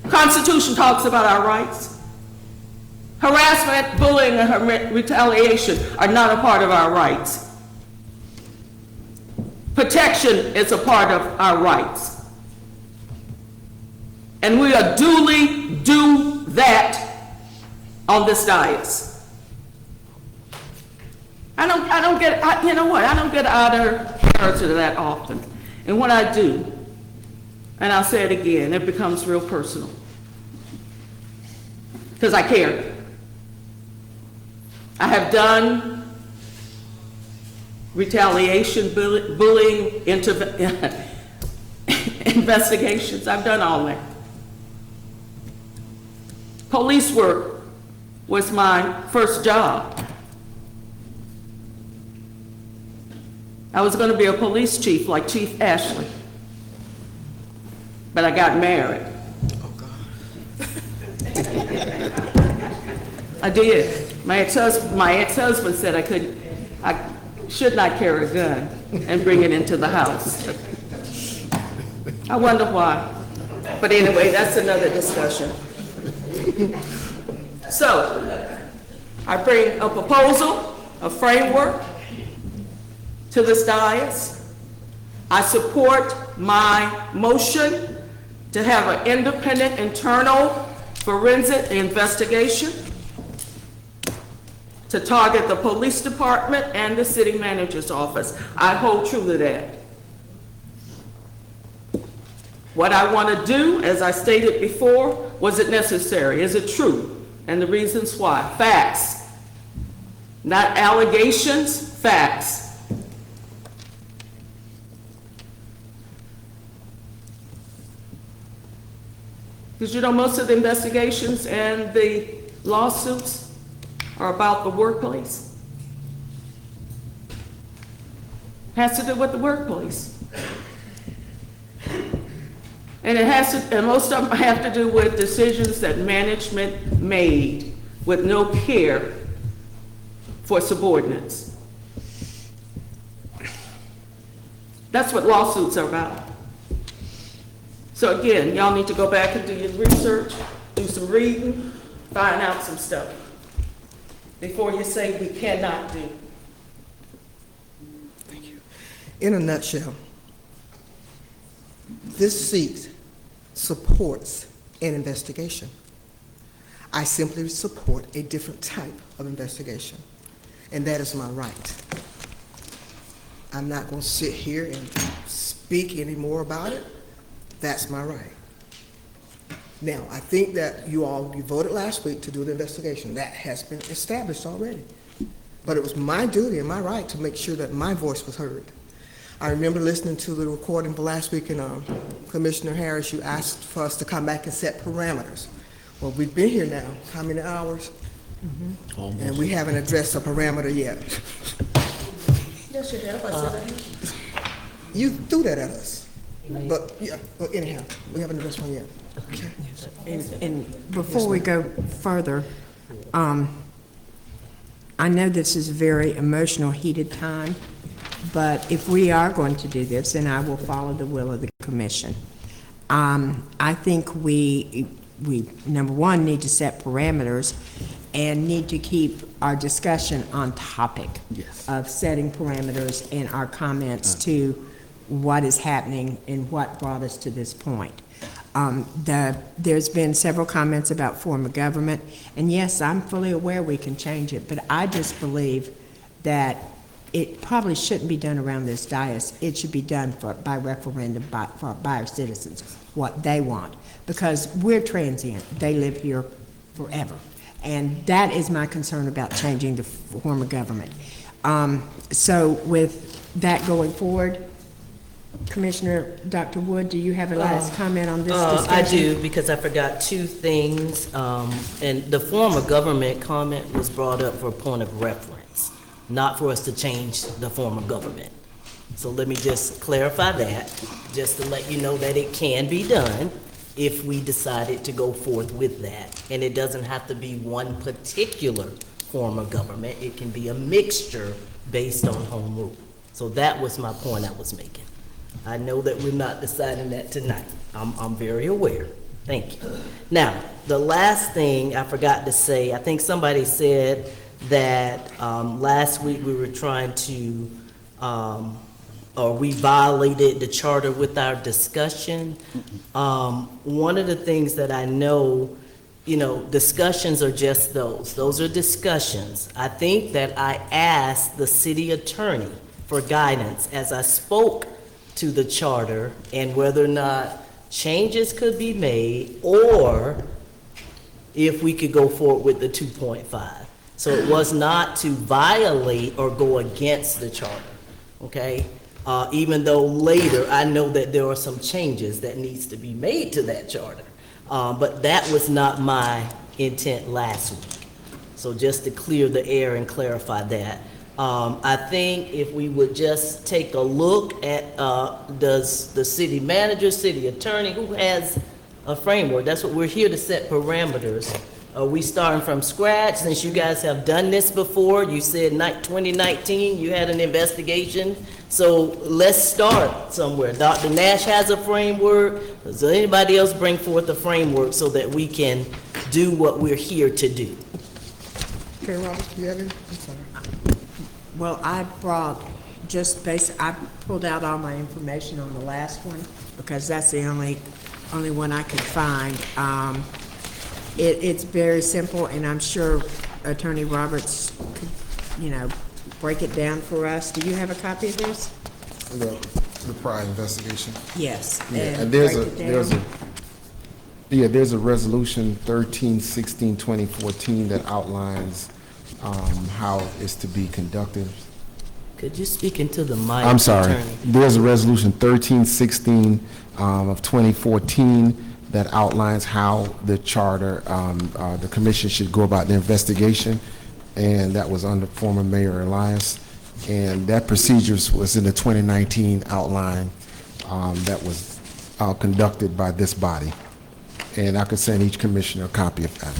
Constitution talks about our rights. Harassment, bullying, and retaliation are not a part of our rights. Protection is a part of our rights. And we are duly do that on this dais. I don't get out of character that often. And when I do, and I'll say it again, it becomes real personal. Because I care. I have done retaliation, bullying, investigations. I've done all that. Police work was my first job. I was going to be a police chief like Chief Ashley, but I got married. Oh, God. I did. My ex-husband said I should not carry a gun and bring it into the house. I wonder why. But anyway, that's another discussion. So, I bring a proposal, a framework to this dais. I support my motion to have an independent internal forensic investigation to target the police department and the city manager's office. I hold true to that. What I want to do, as I stated before, was it necessary? Is it true? And the reasons why. Facts. Not allegations, facts. Because you know, most of the investigations and the lawsuits are about the workplace. Has to do with the workplace. And it has to, and most of them have to do with decisions that management made with no care for subordinates. That's what lawsuits are about. So again, y'all need to go back and do your research, do some reading, find out some stuff before you say we cannot do. In a nutshell, this seat supports an investigation. I simply support a different type of investigation, and that is my right. I'm not going to sit here and speak any more about it. That's my right. Now, I think that you voted last week to do the investigation. That has been established already. But it was my duty and my right to make sure that my voice was heard. I remember listening to the recording for last week, and Commissioner Harris, you asked for us to come back and set parameters. Well, we've been here now, how many hours? And we haven't addressed a parameter yet. Yes, you have. I said that. You threw that at us. But, yeah, well, anyhow, we haven't addressed one yet. Okay. And before we go further, I know this is a very emotional, heated time, but if we are going to do this, then I will follow the will of the commission. I think we number one, need to set parameters and need to keep our discussion on topic of setting parameters and our comments to what is happening and what brought us to this point. There's been several comments about form of government, and yes, I'm fully aware we can change it, but I just believe that it probably shouldn't be done around this dais. It should be done by referendum by our citizens, what they want, because we're transient. They live here forever, and that is my concern about changing the form of government. So with that going forward, Commissioner Dr. Wood, do you have a last comment on this discussion? I do, because I forgot two things. And the form of government comment was brought up for a point of reference, not for us to change the form of government. So let me just clarify that, just to let you know that it can be done if we decided to go forth with that. And it doesn't have to be one particular form of government. It can be a mixture based on home rule. So that was my point I was making. I know that we're not deciding that tonight. I'm very aware. Thank you. Now, the last thing I forgot to say, I think somebody said that last week we were trying to, or we violated the charter with our discussion. One of the things that I know, discussions are just those. Those are discussions. I think that I asked the city attorney for guidance as I spoke to the charter and whether or not changes could be made or if we could go forward with the 2.5. So it was not to violate or go against the charter, okay? Even though later I know that there are some changes that needs to be made to that charter. But that was not my intent last week. So just to clear the air and clarify that. I think if we would just take a look at, does the city manager, city attorney, who has a framework? That's what we're here to set parameters. Are we starting from scratch? Since you guys have done this before, you said 2019, you had an investigation. So let's start somewhere. Dr. Nash has a framework. Does anybody else bring forth a framework so that we can do what we're here to do? Okay, Robert, you have any? I'm sorry. Well, I pulled out all my information on the last one because that's the only one I could find. It's very simple, and I'm sure Attorney Roberts could, break it down for us. Do you have a copy of this? The prior investigation. Yes. And there's a resolution 1316-2014 that outlines how it's to be conducted. Could you speak into the mic, I'm sorry. Attorney? There's a resolution 1316 of 2014 that outlines how the charter, the commission should go about the investigation, and that was under former Mayor Elias. And that procedures was in the 2019 outline that was conducted by this body. And I could send each commissioner a copy of that.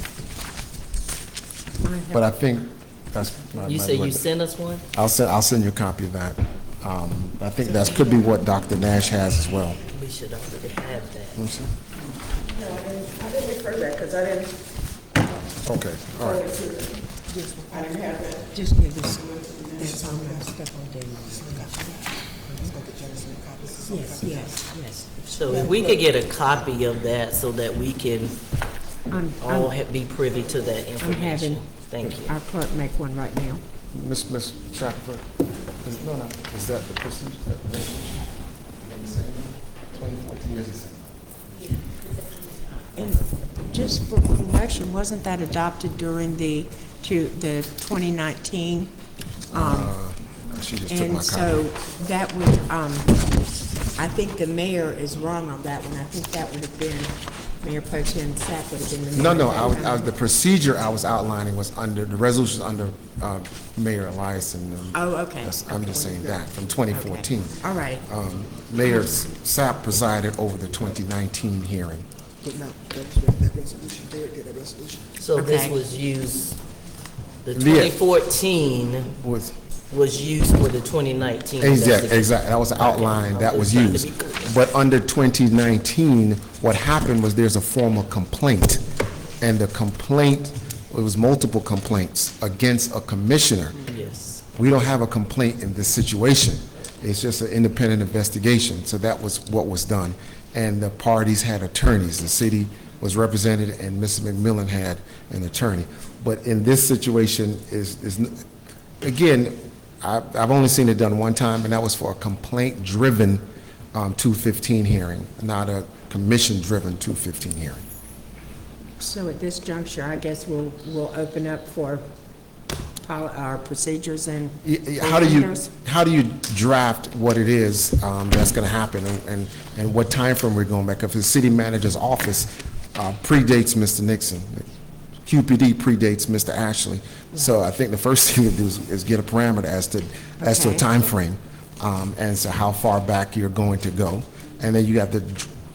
But I think that's. You say you sent us one? I'll send you a copy of that. I think that could be what Dr. Nash has as well. We should already have that. No, I didn't refer that, because I didn't, Okay, all right. I didn't have that. Just give us, that's all my stuff on there. Yes, yes, yes. So if we could get a copy of that so that we can all be privy to that I'm having information. Thank you. our clerk make one right now. Ms. Shackelford, is that the procedure? 2014 is the same. And just for correction, wasn't that adopted during the 2019? She just took my And copy. so that would, I think the mayor is wrong on that one. I think that would have been, Mayor Pro Tem Sapp would have been the. No, mayor. the procedure I was outlining was under, the resolution under Mayor Elias and. Oh, okay. I'm just saying that, from 2014. All right. Mayor Sapp presided over the 2019 hearing. But no, that resolution, they did that resolution. So this Okay. was used, the Yeah. 2014 was used for the 2019. Exactly, that was the outline that was Trying to used. be clear. But under 2019, what happened was there's a formal complaint, and the complaint, it was multiple complaints against a commissioner. Yes. We don't have a complaint in this situation. It's just an independent investigation, so that was what was done. And the parties had attorneys. The city was represented, and Mrs. McMillan had an attorney. But in this situation, again, I've only seen it done one time, and that was for a complaint-driven 215 hearing, not a commission-driven 215 hearing. So at this juncture, I guess we'll open up for our procedures and. How do you draft what it is that's going to happen, and what time frame we're going back? If the city manager's office predates Mr. Nixon, QPD predates Mr. Ashley, so I think the first thing to do is get a parameter as to a Okay. time frame, and so how far back you're going to go, and then you have to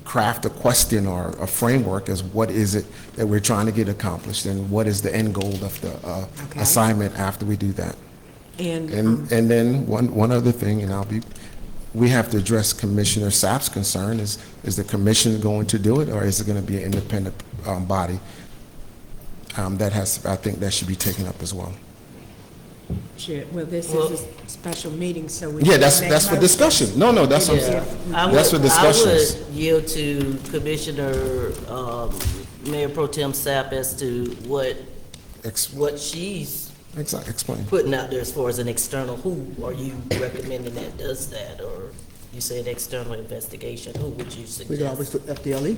craft a question or a framework as what is it that we're trying to get accomplished, and what is the end goal of the Okay. assignment after we do that. And, And then one other thing, and we have to address Commissioner Sapp's concern, is the commission going to do it, or is it going to be an independent body? I think that should be taken up as well. well, this Well- is a special meeting, so we. Yeah, can that's make for motions. discussion. No, that's what I'm saying. That's for discussions. I would yield to Commissioner, Mayor Pro Tem Sapp as to what she's Explain. putting out there as far as an external. Who are you recommending that does that? Or you say an external investigation, who would you We can always suggest? put FDLE.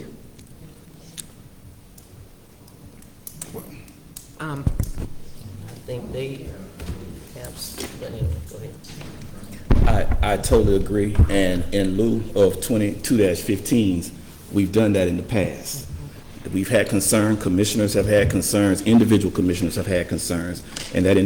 I think they have, but anyway, go ahead. I totally agree, and in lieu of 22-15s, we've done that in the past. We've had concern, commissioners have had concerns, individual commissioners have had concerns, and that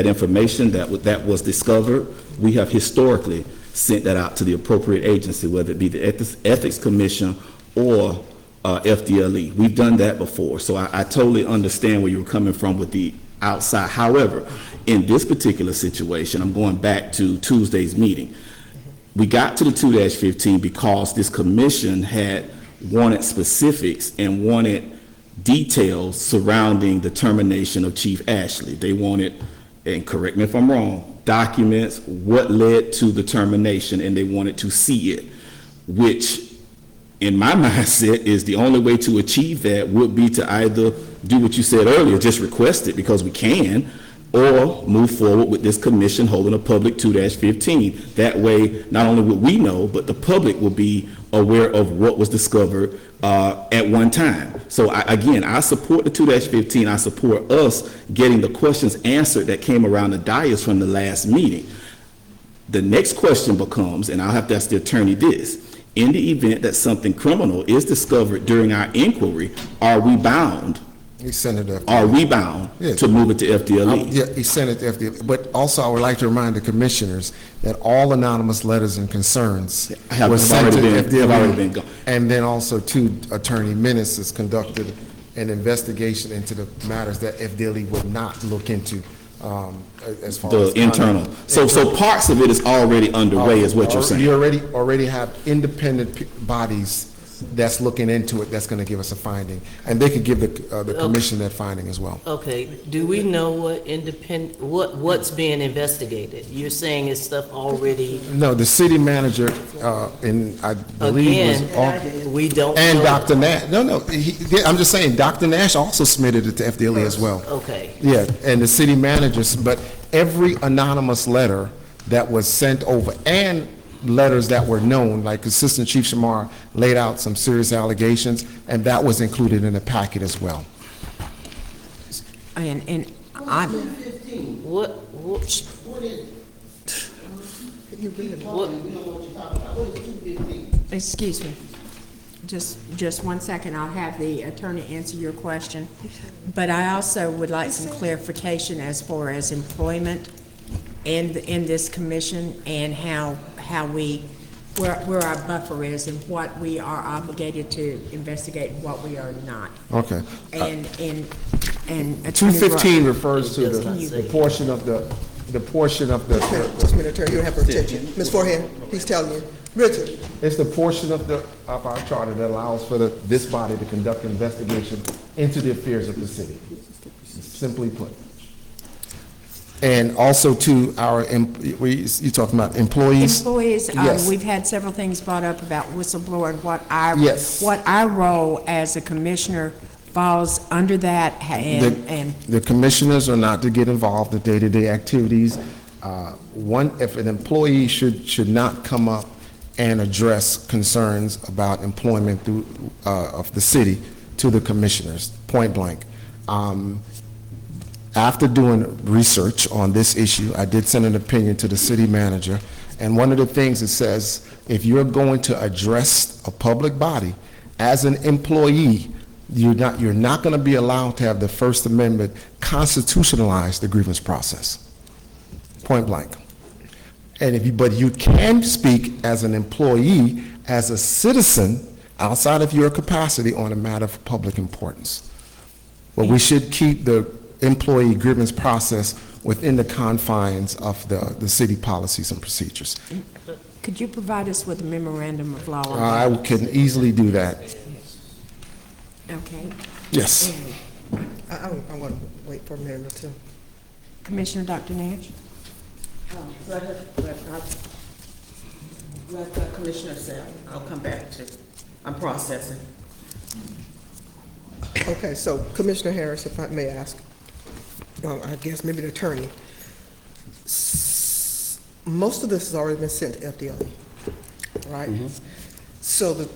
information that was discovered, we have historically sent that out to the appropriate agency, whether it be the Ethics Commission or FDLE. We've done that before, so I totally understand where you're coming from with the outside. However, in this particular situation, I'm going back to Tuesday's meeting. We got to the 2-15 because this commission had wanted specifics and wanted details surrounding the termination of Chief Ashley. They wanted, and correct me if I'm wrong, documents, what led to the termination, and they wanted to see it, which in my mindset is the only way to achieve that would be to either do what you said earlier, just request it because we can, or move forward with this commission holding a public 2-15. That way, not only would we know, but the public will be aware of what was discovered at one time. So again, I support the 2-15. I support us getting the questions answered that came around the dais from the last meeting. The next question becomes, and I'll have to ask the attorney this, in the event that something criminal is discovered during our inquiry, are we bound? He sent it to Are we bound Yeah. to move it to FDLE? Yeah, he sent it to FDLE. But also, I would like to remind the commissioners that all anonymous letters and concerns Have were sent to already been gone. FDLE. And then also, too, Attorney Menace has conducted an investigation into the matters that FDLE would not look into, as far as The internal. So parts of it is already underway, is what you're saying? You already have independent bodies that's looking into it, that's going to give us a finding. And they could give the commission that finding as well. Okay, do we know what's being investigated? You're saying it's stuff already, No, the city manager, and I believe was. again, we don't know. And Dr. Nash, I'm just saying, Dr. Nash also submitted it to FDLE as well. Okay, Yeah, and the city managers, but every anonymous letter that was sent over, and letters that were known, like Assistant Chief Shamar laid out some serious allegations, and that was included in the packet as well. And I, what, excuse me, just 1 second, I'll have the attorney answer your question. But I also would like some clarification as far as employment in this commission and where our buffer is and what we are obligated to investigate and what we are not. Okay. And Attorney 215 Rock- refers to the portion of Just a minute, Attorney, you don't have her attention. Ms. Forehand, he's telling you. Richard, it's the portion of our charter that allows for this body to conduct an investigation into the affairs of the city, simply put. And also to our, you talking about employees? Employees, Yes. we've had several things brought up about whistleblower and Yes. what our role as a commissioner falls under that and The commissioners are not to get involved in day-to-day activities. If an employee should not come up and address concerns about employment of the city to the commissioners, point blank. After doing research on this issue, I did send an opinion to the city manager, and one of the things it says, if you're going to address a public body as an employee, you're not going to be allowed to have the First Amendment constitutionalize the grievance process. Point blank. But you can speak as an employee, as a citizen, outside of your capacity on a matter of public importance. But we should keep the employee grievance process within the confines of the city policies and procedures. could you provide us with a memorandum of law on I that? can easily do that. Okay. Yes. I'm going to wait for a minute or two. Commissioner Dr. Nash? Like Commissioner said, I'll come back to, I'm processing. Okay, so Commissioner Harris, if I may ask, I guess maybe the attorney, most of this has already been sent to FDLE, right? So the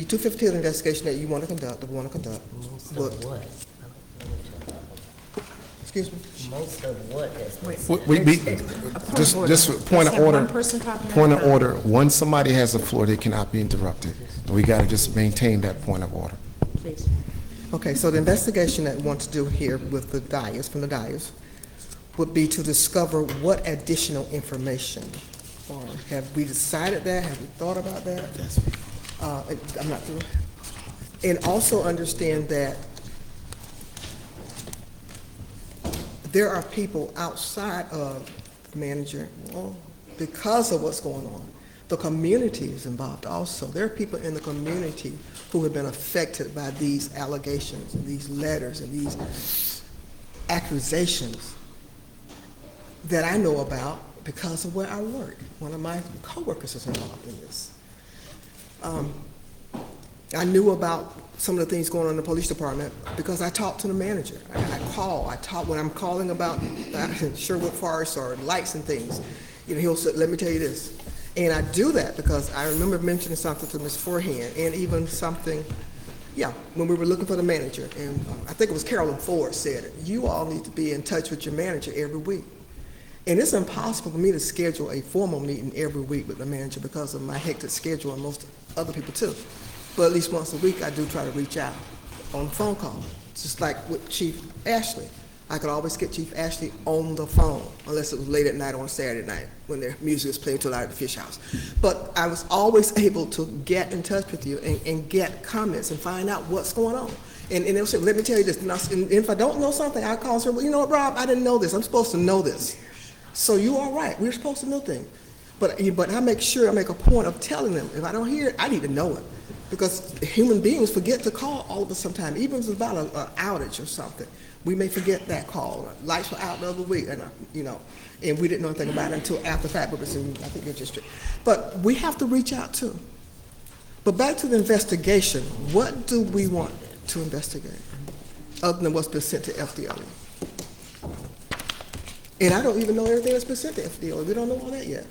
215 investigation that you want to conduct, most look, of what? excuse me? Most of what has been Just point of Let's have order. one person talking at a Point of time. order. Once somebody has the floor, they cannot be interrupted. We got to just maintain that point of order. Please. Okay, so the investigation that we want to do here with the dais, from the dais, would be to discover what additional information. Or have we decided that? Have we thought about that? I'm not through. And also understand that there are people outside of the manager, well, because of what's going on. The community is involved also. There are people in the community who have been affected by these allegations and these letters and these accusations that I know about because of where I work. One of my coworkers is involved in this. I knew about some of the things going on in the police department because I talked to the manager. I talk when I'm calling about Sherwood Forest or lights and things. You know, he'll say, let me tell you this. And I do that because I remember mentioning something to Ms. Forehand, and even something, when we were looking for the manager, and I think it was Carolyn Ford said it, you all need to be in touch with your manager every week. And it's impossible for me to schedule a formal meeting every week with the manager because of my hectic schedule, and most other people too. But at least once a week, I do try to reach out on phone call, just like with Chief Ashley. I could always get Chief Ashley on the phone, unless it was late at night on a Saturday night when their music was playing too loud at the fish house. But I was always able to get in touch with you and get comments and find out what's going on. And they'll say, let me tell you this. And if I don't know something, I call and say, well, you know what, Rob, I didn't know this. I'm supposed to know this. So you are right. We're supposed to know things. But I make sure, I make a point of telling them, if I don't hear it, I need to know it. Because human beings forget to call all of us sometimes, even if it's about an outage or something. We may forget that call. Lights were out the other week, and and we didn't know anything about it until after fact, but it's in, I think, your district. But we have to reach out too. But back to the investigation, what do we want to investigate, other than what's been sent to FDLE? And I don't even know everything that's been sent to FDLE. We don't know all that yet.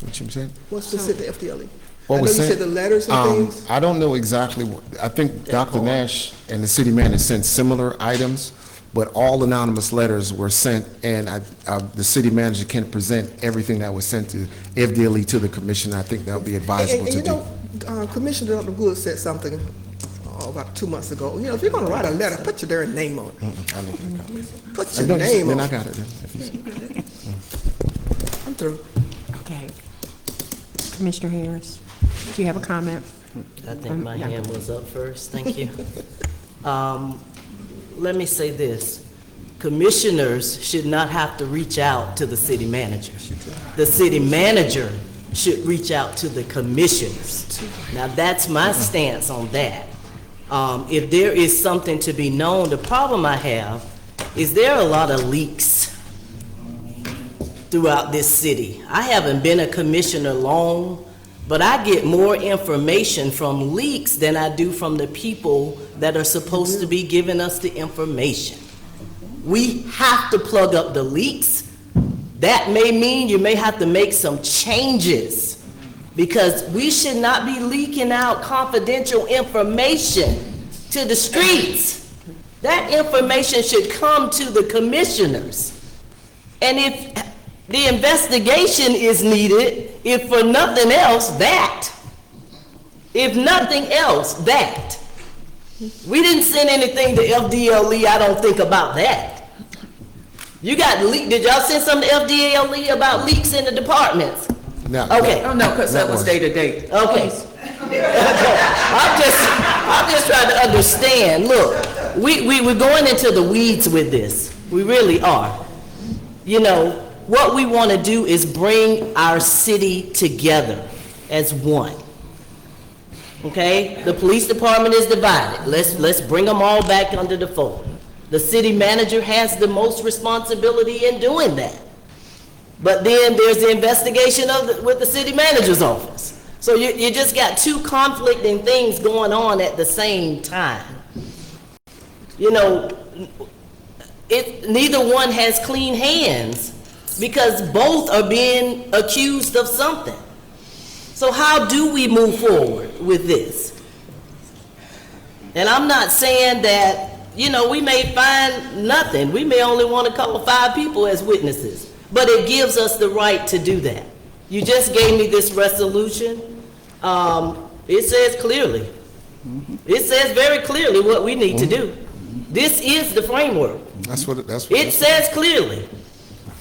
What you said? What's been sent to FDLE? What I know was you sent? said the letters and things. I don't know exactly what, I think Dr. Nash and the city manager sent similar items, but all anonymous letters were sent, and the city manager can present everything that was sent to FDLE to the commission. I think that would be advisable And to you do. know, Commissioner Dr. Good said something about 2 months ago. You know, if you're going to write a letter, put your darn name on it. I need to copy. Put your No, name then on I it. got it. Then. I'm through. Okay. Commissioner Harris, do you have a comment? I think my hand was up first, thank you. Let me say this. Commissioners should not have to reach out to the city manager. The city manager should reach out to the commissioners. Now, that's my stance on that. If there is something to be known, the problem I have is there are a lot of leaks throughout this city. I haven't been a commissioner long, but I get more information from leaks than I do from the people that are supposed to be giving us the information. We have to plug up the leaks. That may mean you may have to make some changes, because we should not be leaking out confidential information to the streets. That information should come to the commissioners. And if the investigation is needed, if for nothing else, that. If nothing else, that. We didn't send anything to FDLE, I don't think, about that. You got leak, did y'all send something to FDLE about leaks in the departments? No. Okay. Oh, no, because that was day to day. Okay. I'm just trying to understand. Look, we're going into the weeds with this. We really are. You know, what we want to do is bring our city together as one. Okay? The police department is divided. Let's bring them all back under the fold. The city manager has the most responsibility in doing that. But then there's the investigation with the city manager's office. So you just got two conflicting things going on at the same time. You know, neither one has clean hands, because both are being accused of something. So how do we move forward with this? And I'm not saying that, you know, we may find nothing. We may only want to call 5 people as witnesses, but it gives us the right to do that. You just gave me this resolution. It says clearly. It says very clearly what we need to do. This is the framework. It says clearly.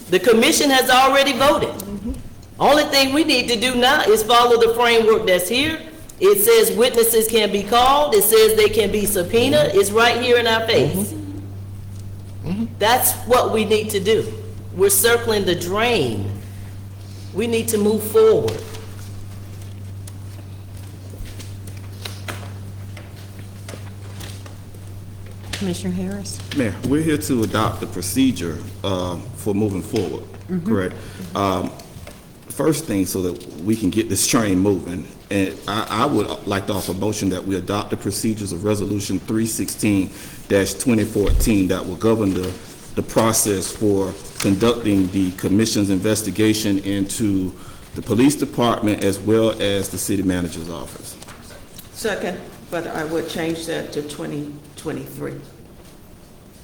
The commission has already voted. Only thing we need to do now is follow the framework that's here. It says witnesses can be called. It says they can be subpoenaed. It's right here in our face. That's what we need to do. We're circling the drain. We need to move forward. Commissioner Harris? Mayor, we're here to adopt the procedure for moving forward, correct? first thing, so that we can get this train moving, and I would like to offer a motion that we adopt the procedures of Resolution 316-2014 that will govern the process for conducting the commission's investigation into the police department as well as the city manager's office. Second, but I would change that to 2023.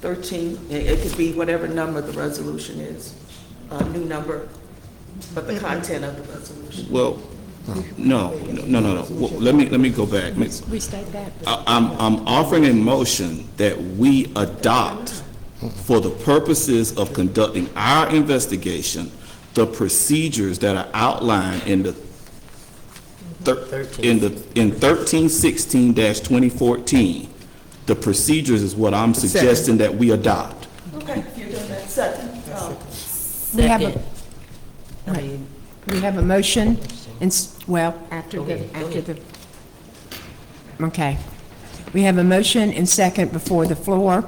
13, it could be whatever number the resolution is, a new number, but the content of the resolution. Well, no. Well, let me go back. Restate that. I'm offering a motion that we adopt, for the purposes of conducting our investigation, the procedures that are outlined in 1316-2014. The procedures is what I'm suggesting that we adopt. Okay, you're doing that. Second. We have a, Second. I mean, we have a motion, and, well, after Go the, ahead, go after ahead. the, okay. We have a motion and second before the floor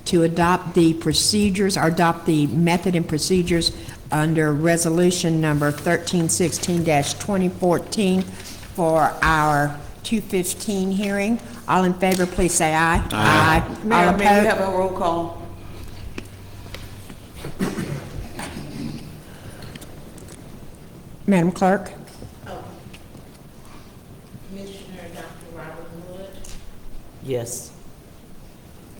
to adopt the procedures, or adopt the method and procedures under resolution number 1316-2014 for our 215 hearing. All in favor, please say aye. Aye. Mayor, All may we opposed? have a roll call? Madam Clerk? Commissioner Dr. Robert Wood, yes.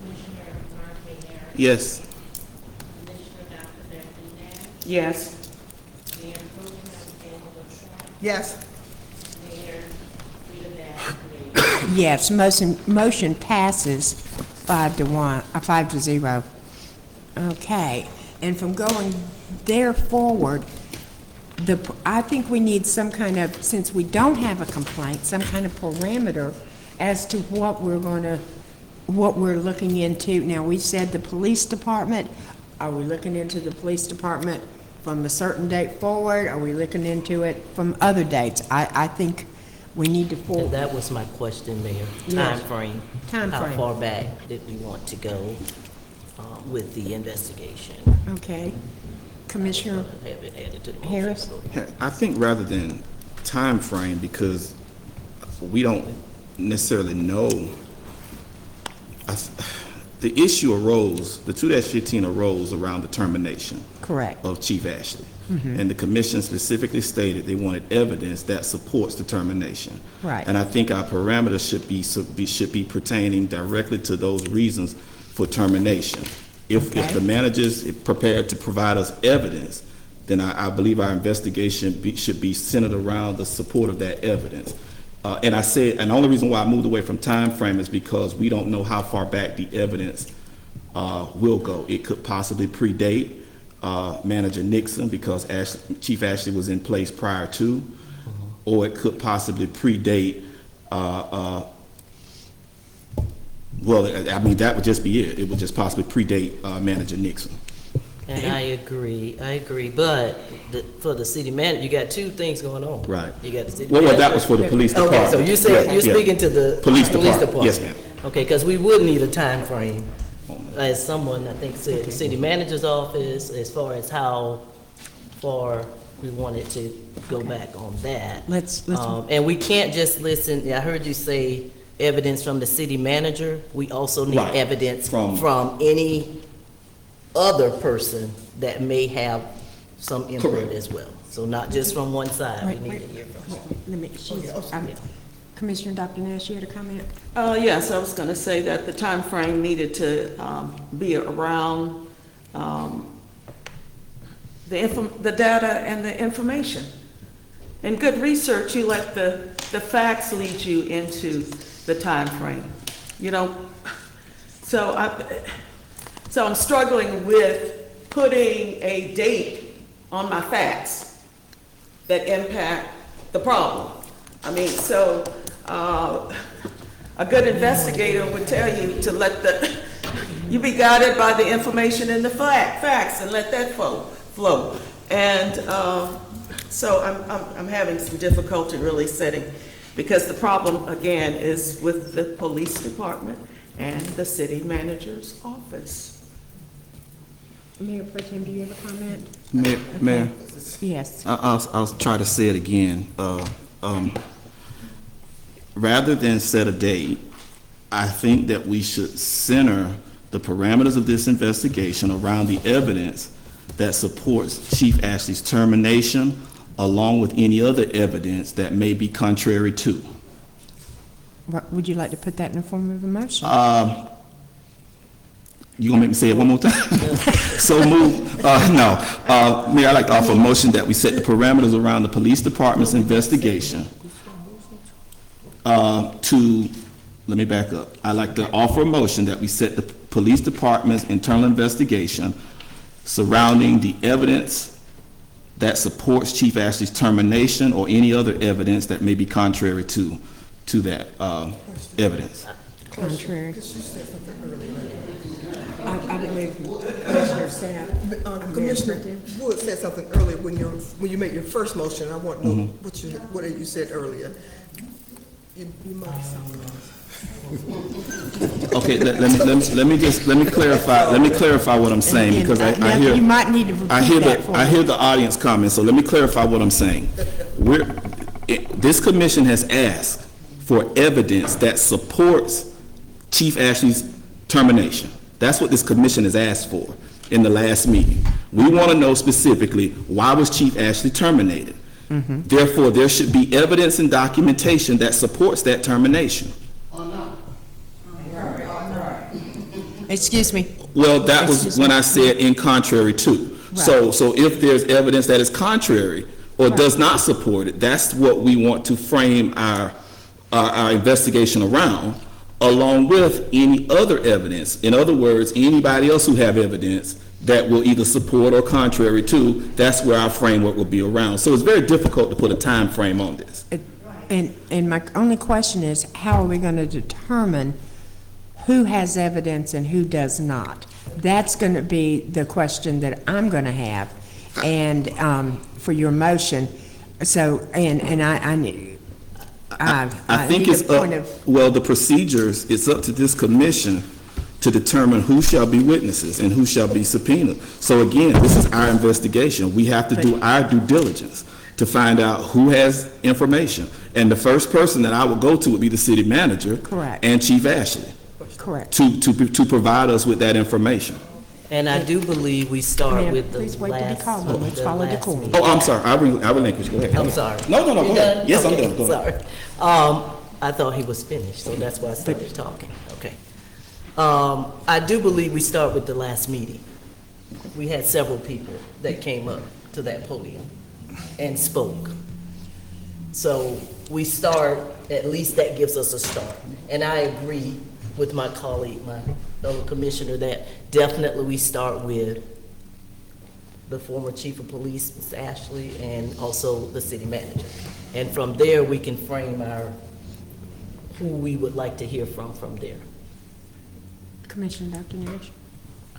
Commissioner Mark Harris, Yes. Commissioner Dr. Beverly Nash, Yes. Mayor Pro Tem Angela Trump, Yes. Mayor Rita Bass, Yes, motion passes 5-0. Okay, and from going there forward, I think we need some kind of, since we don't have a complaint, some kind of parameter as to what we're looking into. Now, we said the police department. Are we looking into the police department from a certain date forward? Are we looking into it from other dates? I think we need to And that was my question, Mayor. Yes. Timeframe. Timeframe. How far back did we want to go with the investigation? Okay. Commissioner Have it added to the motion. Harris? I think rather than time frame, because we don't necessarily know, the issue arose, the 2-15 arose around the termination Correct. of Chief Ashley. And the commission specifically stated they wanted evidence that supports the termination. Right. And I think our parameters should be pertaining directly to those reasons for termination. If Okay. the manager's prepared to provide us evidence, then I believe our investigation should be centered around the support of that evidence. And the only reason why I moved away from time frame is because we don't know how far back the evidence will go. It could possibly predate Manager Nixon, because Chief Ashley was in place prior to, or it could possibly predate, well, I mean, that would just be it. It would just possibly predate Manager Nixon. And I agree, but for the city manager, you got two things going on. Right. You got the city Well, manager. that was for the police department. Okay, so you said, Yeah, you're yeah. speaking to the Police police department. department. Yes, ma'am. Okay, because we would need a time frame, as someone, I think, said, the city manager's office, as far as how far we wanted to go back on that. Let's And we can't just listen, I heard you say evidence from the city manager. We also need Right. evidence From- from any other person that may have some input Correct. as well. So not just from one side, Wait, we need wait. to hear from. Let me, Commissioner Dr. Nash, you had a comment? Yes, I was going to say that the time frame needed to be around the data and the information. In good research, you let the facts lead you into the time frame. You know, so I'm struggling with putting a date on my facts that impact the problem. I mean, so a good investigator would tell you to let you be guided by the information and the facts and let that flow. And so I'm having some difficulty really setting, because the problem, again, is with the police department and the city manager's office. Mayor Pro Tem, do you have a comment? Mayor, Yes. I'll try to say it again. Rather than set a date, I think that we should center the parameters of this investigation around the evidence that supports Chief Ashley's termination, along with any other evidence that may be contrary to. Would you like to put that in the form of a motion? You gonna make me say it one more time? So move, no. Mayor, I'd like to offer a motion that we set the parameters around the police department's investigation let me back up. I'd like to offer a motion that we set the police department's internal investigation surrounding the evidence that supports Chief Ashley's termination or any other evidence that may be contrary to that evidence. Contrary. I believe Commissioner Sapp. Commissioner Wood said something earlier when you made your first motion. I want to know what you said earlier. You might have something. Okay, let me clarify what I'm saying, because I hear. You might need to repeat that for me. I hear the audience comment, so let me clarify what I'm saying. This commission has asked for evidence that supports Chief Ashley's termination. That's what this commission has asked for in the last meeting. We want to know specifically, why was Chief Ashley terminated? Therefore, there should be evidence and documentation that supports that termination. Excuse me. Well, that was when I said in contrary to. So if there's evidence that is contrary or does not support it, that's what we want to frame our investigation around, along with any other evidence. In other words, anybody else who have evidence that will either support or contrary to, that's where our framework will be around. So it's very difficult to put a time frame on this. And my only question is, how are we going to determine who has evidence and who does not? That's going to be the question that I'm going to have, and for your motion. So, I think it's up, well, the procedures, it's up to this commission to determine who shall be witnesses and who shall be subpoenaed. So again, this is our investigation. We have to do our due diligence to find out who has information. And the first person that I would go to would be the city manager. Correct. And Chief Ashley. Correct. To provide us with that information. And I do believe we start Ma'am, with the please wait to be last. called on. Let's the follow last decorum. meeting. Oh, I'm sorry, I relinquish, go ahead. I'm sorry. No, go You ahead. done? Yes, I'm Okay, done, go ahead. sorry. I thought he was finished, so that's why I started talking. Okay. I do believe we start with the last meeting. We had several people that came up to that podium and spoke. So we start, at least that gives us a start. And I agree with my colleague, my fellow commissioner, that definitely we start with the former chief of police, Ms. Ashley, and also the city manager. And from there, we can frame who we would like to hear from there. Commissioner Dr. Nash.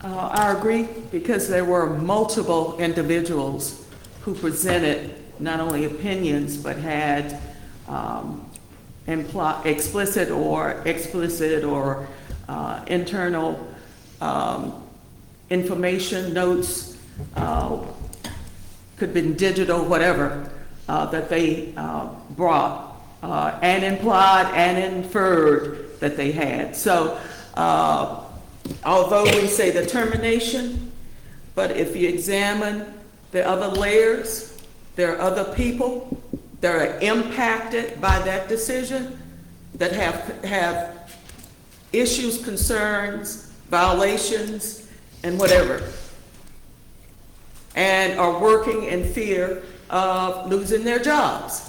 I agree, because there were multiple individuals who presented not only opinions, but had explicit or internal information, notes, could have been digital, whatever, that they brought, and implied and inferred that they had. So although we say the termination, but if you examine the other layers, there are other people that are impacted by that decision, that have issues, concerns, violations, and whatever, and are working in fear of losing their jobs.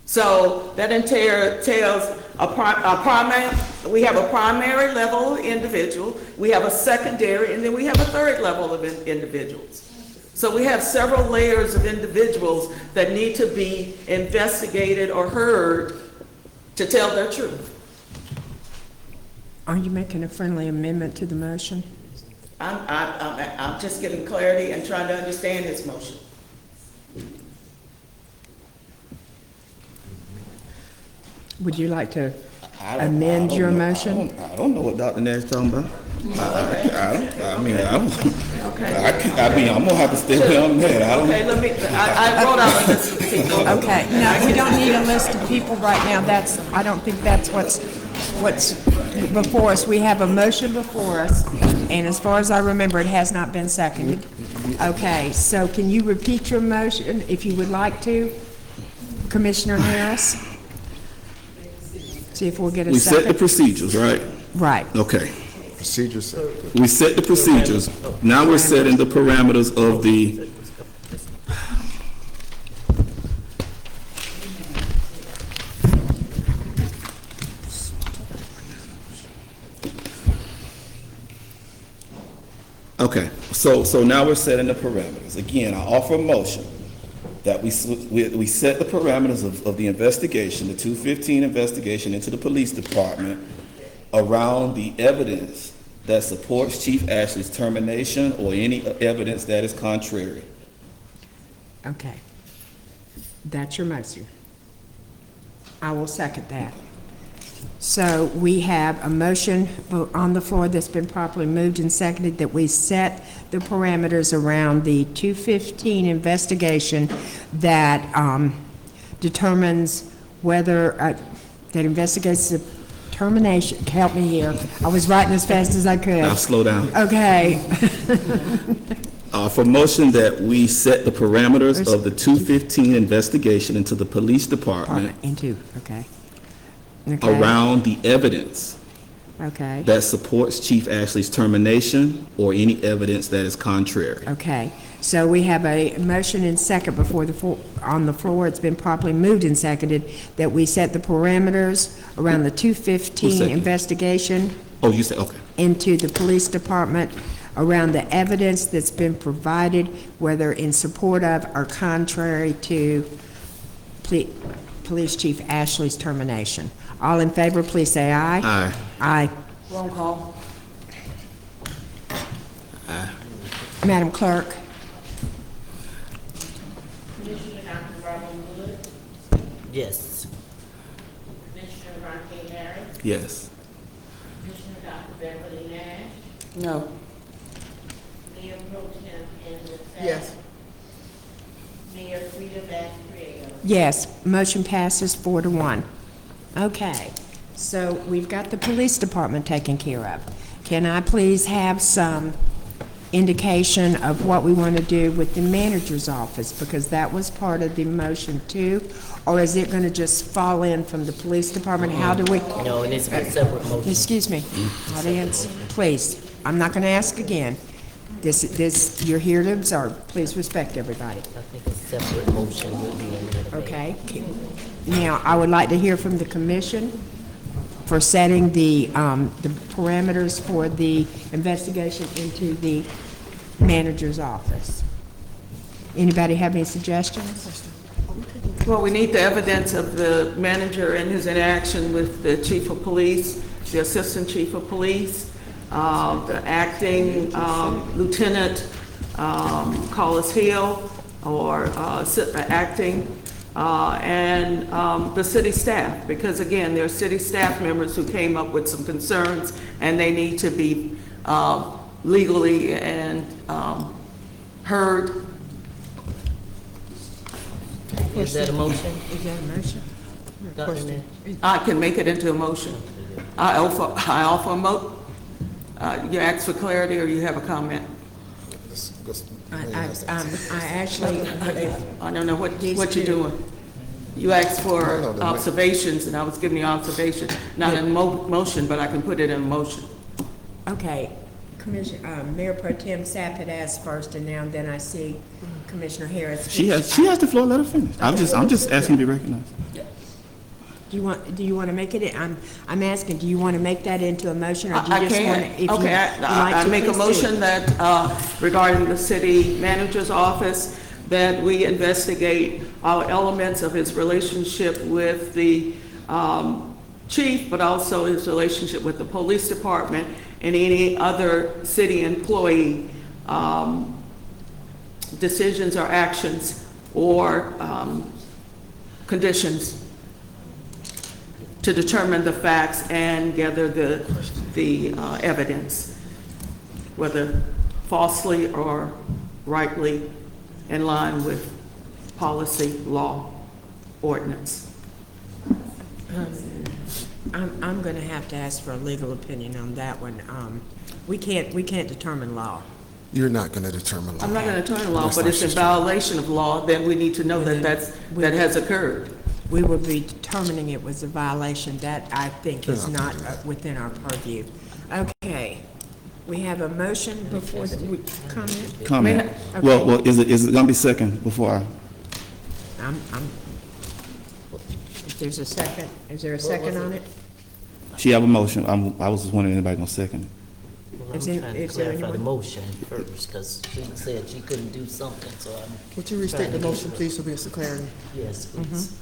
So that entails we have a primary level of individual, we have a secondary, and then we have a third level of individuals. So we have several layers of individuals that need to be investigated or heard to tell their truth. Are you making a friendly amendment to the motion? I'm just getting clarity and trying to understand this motion. Would you like to amend your motion? I don't know what Dr. Nash is talking about. I'm gonna have to stay where I'm at. I don't. Okay, I wrote out a list of people. Okay, no, we don't need a list of people right now. I don't think that's what's before us. We have a motion before us, and as far as I remember, it has not been seconded. Okay, so can you repeat your motion if you would like to, Commissioner Harris? See if we'll get a We set the second. procedures, right? Right. Okay. Procedures. We set the procedures. Now we're setting the parameters of the. Okay, so now we're setting the parameters. Again, I offer a motion that we set the parameters of the investigation, the 215 investigation into the police department around the evidence that supports Chief Ashley's termination or any evidence that is contrary. Okay. That's your motion. I will second that. So we have a motion on the floor that's been properly moved and seconded that we set the parameters around the 215 investigation that determines whether, that investigates the termination, help me here, I was writing as fast as I could. Now slow down. Okay. For motion that we set the parameters of the 215 investigation into the police department Into, okay. Okay. around the evidence Okay. that supports Chief Ashley's termination or any evidence that is contrary. Okay, so we have a motion and second before on the floor. It's been properly moved and seconded that we set the parameters around the Who 215 seconded? investigation Oh, you said, okay. into the police department around the evidence that's been provided, whether in support of or contrary to Police Chief Ashley's termination. All in favor, please say aye. Aye. Aye. Roll call. Madam Clerk? Commissioner Dr. Robin Wood, Yes. Commissioner Ronke Harris, Yes. Commissioner Dr. Beverly Nash, No. Mayor Pro Tem Angela Sapp. Yes. Mayor Frida Bastos. Yes, motion passes 4-1. Okay, so we've got the police department taken care of. Can I please have some indication of what we want to do with the manager's office? Because that was part of the motion too, or is it going to just fall in from the police department? How do we? No, it needs to be a separate motion. Excuse me, audience, please, I'm not going to ask again. You're here to observe. Please respect everybody. I think a separate motion would be in order. Okay. Now, I would like to hear from the commission for setting the parameters for the investigation into the manager's office. Anybody have any suggestions? Well, we need the evidence of the manager and his interaction with the chief of police, the assistant chief of police, the acting lieutenant, Collis Hill, or acting, and the city staff, because again, there are city staff members who came up with some concerns, and they need to be legally and heard. Is that a motion? Is that a motion? Dr. Nash? I can make it into a motion. I offer a you ask for clarity, or you have a comment? I actually, I don't know what you're doing. You asked for observations, and I was giving you observation, not in motion, but I can put it in motion. okay, Commissioner, Mayor Pro Tem Sapp had asked first, and now then I see Commissioner Harris. She has the floor, let her finish. I'm just asking to be recognized. Do you want to make it, I'm asking, do you want to make that into a motion, or do you I just want to? can. Okay, I make a motion that regarding the city manager's office, that we investigate all elements of his relationship with the chief, but also his relationship with the police department and any other city employee decisions or actions or conditions to determine the facts and gather the evidence. whether falsely or rightly in line with policy, law, ordinance. I'm gonna have to ask for a legal opinion on that one. We can't determine law. You're not going to determine law. I'm not going to determine law, That's but not it's in true. violation of law, then we need to know that that has occurred. We will be determining it was a violation. That, I think, is not within our purview. Okay, we have a motion before the, comment? Comment. Okay. Well, is it gonna be second before I? If there's a second, is there a second on it? She have a motion. I was just wondering anybody gonna second. Well, Is I'm there- trying to is there clarify the anyone? motion first, because she said she couldn't do something, so I'm, Would you restate the motion, please, so we have some clarity? yes, please.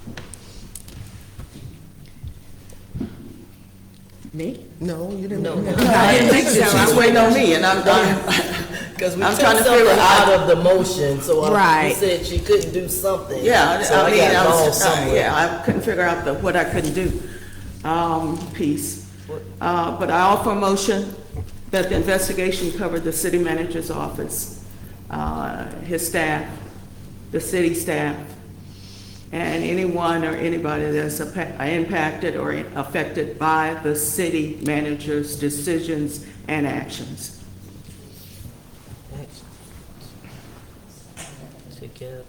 Me? No, you didn't. No. I didn't think so. She's waiting on me, and I'm Because we I'm took trying to something figure out- out of the motion, so you Right. said she couldn't do something. Yeah, so I mean, got I was lost just, somewhere. yeah, I couldn't figure out what I couldn't do, piece. But I offer a motion that the investigation cover the city manager's office, his staff, the city staff, and anyone or anybody that's impacted or affected by the city manager's decisions and actions. Together.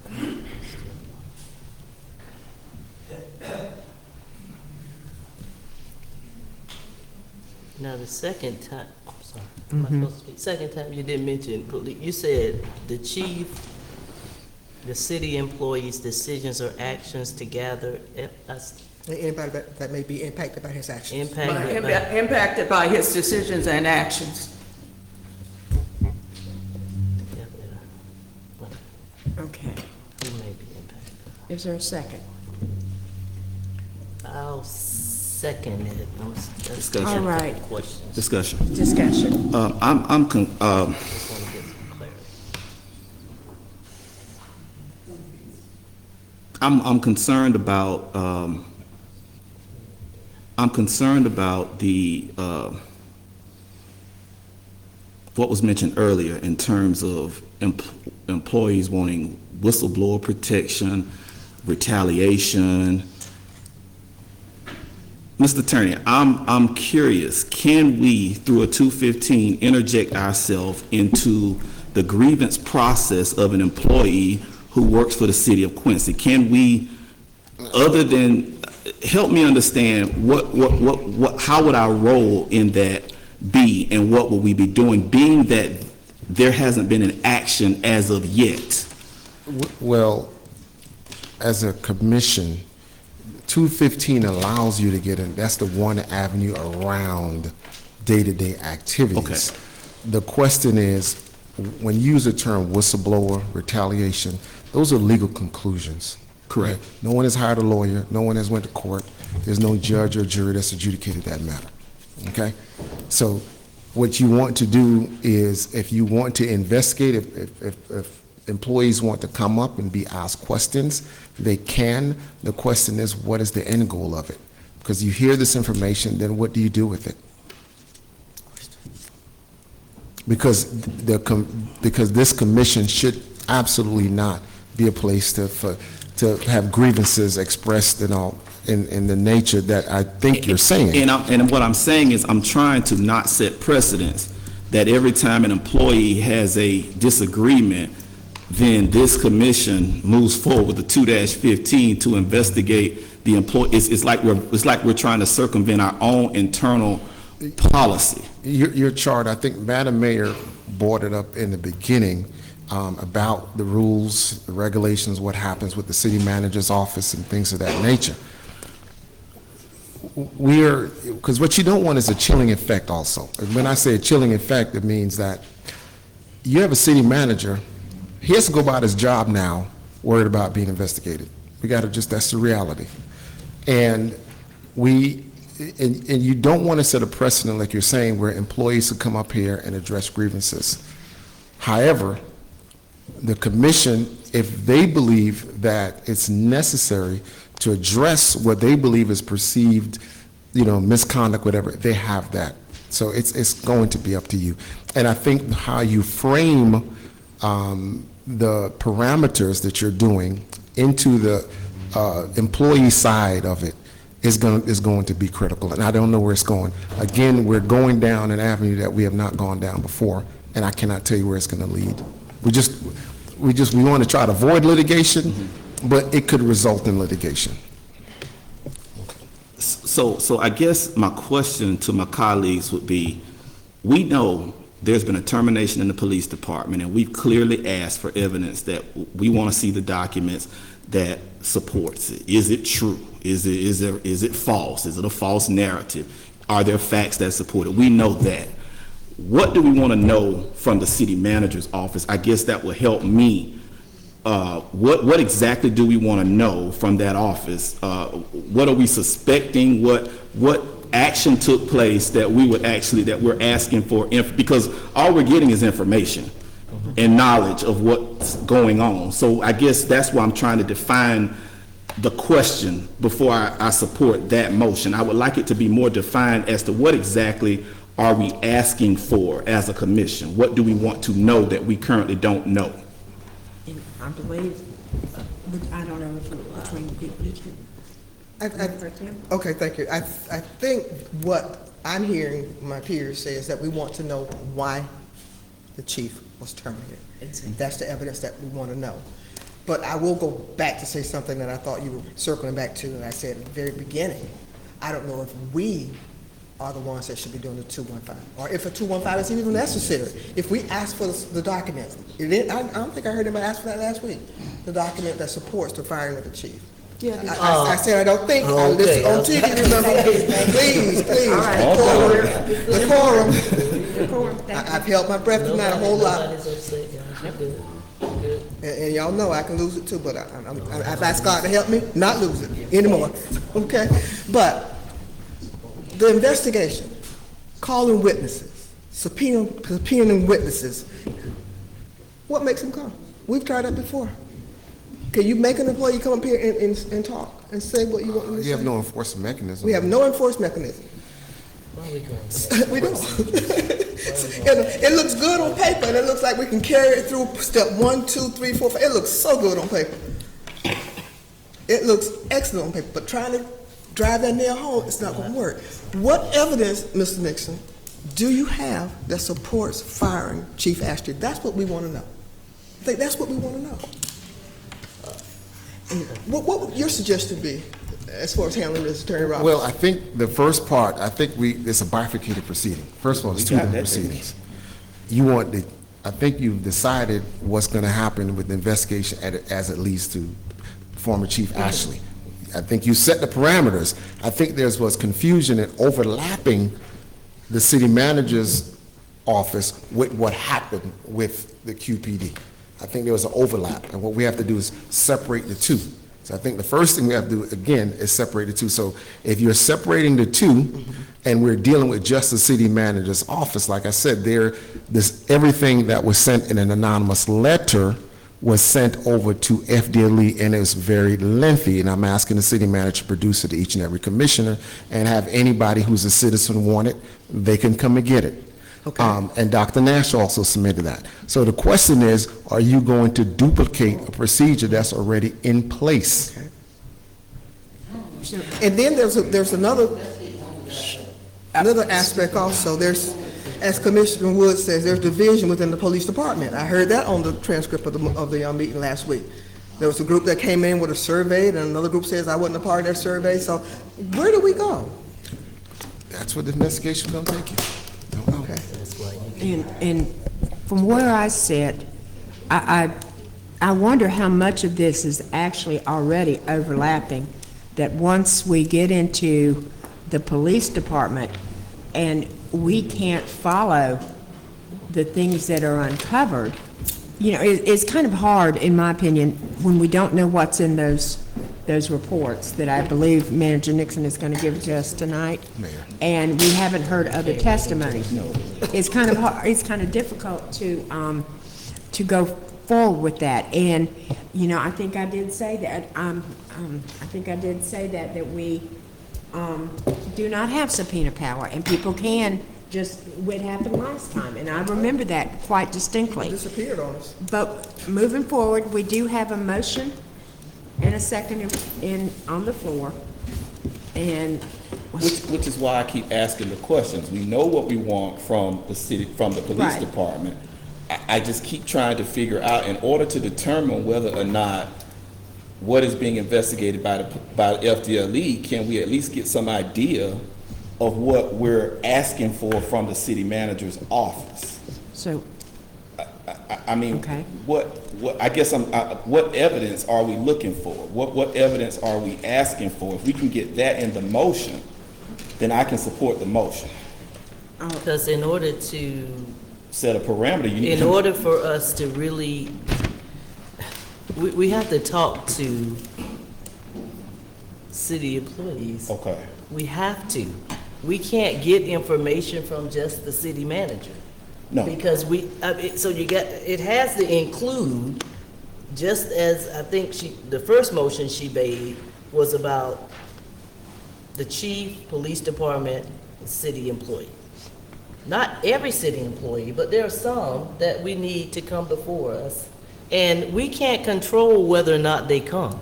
Now, the second time, I'm sorry, am I supposed to speak? Second time you didn't mention police, you said the chief, the city employees' decisions or actions to gather, Anybody that may be impacted by his actions. impacted by. Impacted by his decisions and actions. Okay. Who may be impacted? Is there a second? I'll second it. That's Discussion. All right. questions. Discussion. Discussion. I'm Just want to get some clarity. I'm concerned about, the, what was mentioned earlier in terms of employees wanting whistleblower protection, retaliation. Mr. Attorney, I'm curious, can we, through a 215, interject ourselves into the grievance process of an employee who works for the city of Quincy? Can we, other than, help me understand how would our role in that be, and what will we be doing, being that there hasn't been an action as of yet? Well, as a commission, 215 allows you to get in, that's the one avenue around day-to-day activities. Okay. The question is, when you use the term whistleblower, retaliation, those are legal conclusions. Correct. No one has hired a lawyer, no one has went to court, there's no judge or jury that's adjudicated that matter, okay? So what you want to do is, if you want to investigate, if employees want to come up and be asked questions, they can. The question is, what is the end goal of it? Because you hear this information, then what do you do with it? Because this commission should absolutely not be a place to have grievances expressed and all in the nature that I think you're saying. And what I'm saying is, I'm trying to not set precedents that every time an employee has a disagreement, then this commission moves forward with the 2-15 to investigate the employee. It's like we're trying to circumvent our own internal policy. Your chart, I think Madam Mayor brought it up in the beginning about the rules, the regulations, what happens with the city manager's office and things of that nature. Because what you don't want is a chilling effect also. When I say a chilling effect, it means that you have a city manager, he has to go about his job now, worried about being investigated. That's the reality. And you don't want to set a precedent, like you're saying, where employees would come up here and address grievances. However, the commission, if they believe that it's necessary to address what they believe is perceived, misconduct, whatever, they have that So it's going to be up to you. And I think how you frame the parameters that you're doing into the employee side of it is going to be critical, and I don't know where it's going. Again, we're going down an avenue that we have not gone down before, and I cannot tell you where it's going to lead. We want to try to avoid litigation, but it could result in litigation. So I guess my question to my colleagues would be, we know there's been a termination in the police department, and we've clearly asked for evidence that we want to see the documents that supports it. Is it true? Is it false? Is it a false narrative? Are there facts that support it? We know that. What do we want to know from the city manager's office? I guess that will help me. What exactly do we want to know from that office? What are we suspecting? What action took place that we're asking for? Because all we're getting is information and knowledge of what's going on. So I guess that's why I'm trying to define the question before I support that motion. I would like it to be more defined as to what exactly are we asking for as a commission? What do we want to know that we currently don't know? I believe, I don't know if between the people. Okay, thank you. I think what I'm hearing my peers say is that we want to know why the chief was terminated. That's the evidence that we want to know. But I will go back to say something that I thought you were circling back to, and I said at the very beginning, I don't know if we are the ones that should be doing the 215, or if a 215 is even necessary. If we ask for the documents, I don't think I heard anybody ask for that last week, the document that supports the firing of the chief. Yeah, I said I don't think, I Okay, listened on TV, remember, please, the quorum. I've held my breath tonight a whole lot. Nobody's upset, y'all. You're good. Good. And y'all know I can lose it too, but I've asked God to help me not lose it anymore, okay? But the investigation, calling witnesses, subpoenaing witnesses, what makes them come? We've tried that before. Can you make an employee come up here and talk and say what you want them to say? You have no enforcement mechanism. We have no enforcement mechanism. Why are we going to We don't. It looks good on paper, and it looks like we can carry it through step 1, 2, 3, 4, 5. It looks so good on paper. It looks excellent on paper, but trying to drive that nail home, it's not going to work. What evidence, Mr. Nixon, do you have that supports firing Chief Ashton? That's what we want to know. I think that's what we want to know. What would your suggestion be as far as handling this, Attorney Roberts? Well, I think the first part, it's a bifurcated proceeding. First of all, it's two different proceedings. I think you've decided what's going to happen with the investigation as it leads to former Chief Ashley. I think you set the parameters. I think there was confusion in overlapping the city manager's office with what happened with the QPD. I think there was an overlap, and what we have to do is separate the two. So I think the first thing we have to do, again, is separate the two. So if you're separating the two, and we're dealing with just the city manager's office, like I said, everything that was sent in an anonymous letter was sent over to FDLE, and it was very lengthy, and I'm asking the city manager to produce it to each and every commissioner, and have anybody who's a citizen want it, they can come and get it. Okay. And Dr. Nash also submitted that. So the question is, are you going to duplicate a procedure that's already in place? Okay. And then there's another aspect also. There's, as Commissioner Wood says, there's division within the police department. I heard that on the transcript of the meeting last week. There was a group that came in with a survey, and another group says I wasn't a part of that survey. So where do we go? That's what the investigation will take you. Don't know. Okay. And from where I sit, I wonder how much of this is actually already overlapping, that once we get into the police department and we can't follow the things that are uncovered, it's kind of hard, in my opinion, when we don't know what's in those reports that I believe Manager Nixon is going to give to us tonight. Mayor. And we haven't heard other testimony. It's kind of hard, it's kind of difficult to go forward with that. And, I think I did say that, that we do not have subpoena power, and people can just what happened last time, and I remember that quite distinctly. Disappeared on us. But moving forward, we do have a motion and a second on the floor, and Which is why I keep asking the questions. We know what we want from the city, from the police Right. department. I just keep trying to figure out, in order to determine whether or not what is being investigated by the FDLE, can we at least get some idea of what we're asking for from the city manager's office? so, I mean, Okay. what evidence are we looking for? What evidence are we asking for? If we can get that in the motion, then I can support the motion. Because in order to, Set a parameter, you need in to. order for us to really, we have to talk to city employees. Okay, We have to. We can't get information from just the city manager. no, Because so you got, it has to include, just as I think the first motion she made was about the chief, police department, and city employee. Not every city employee, but there are some that we need to come before us. And we can't control whether or not they come.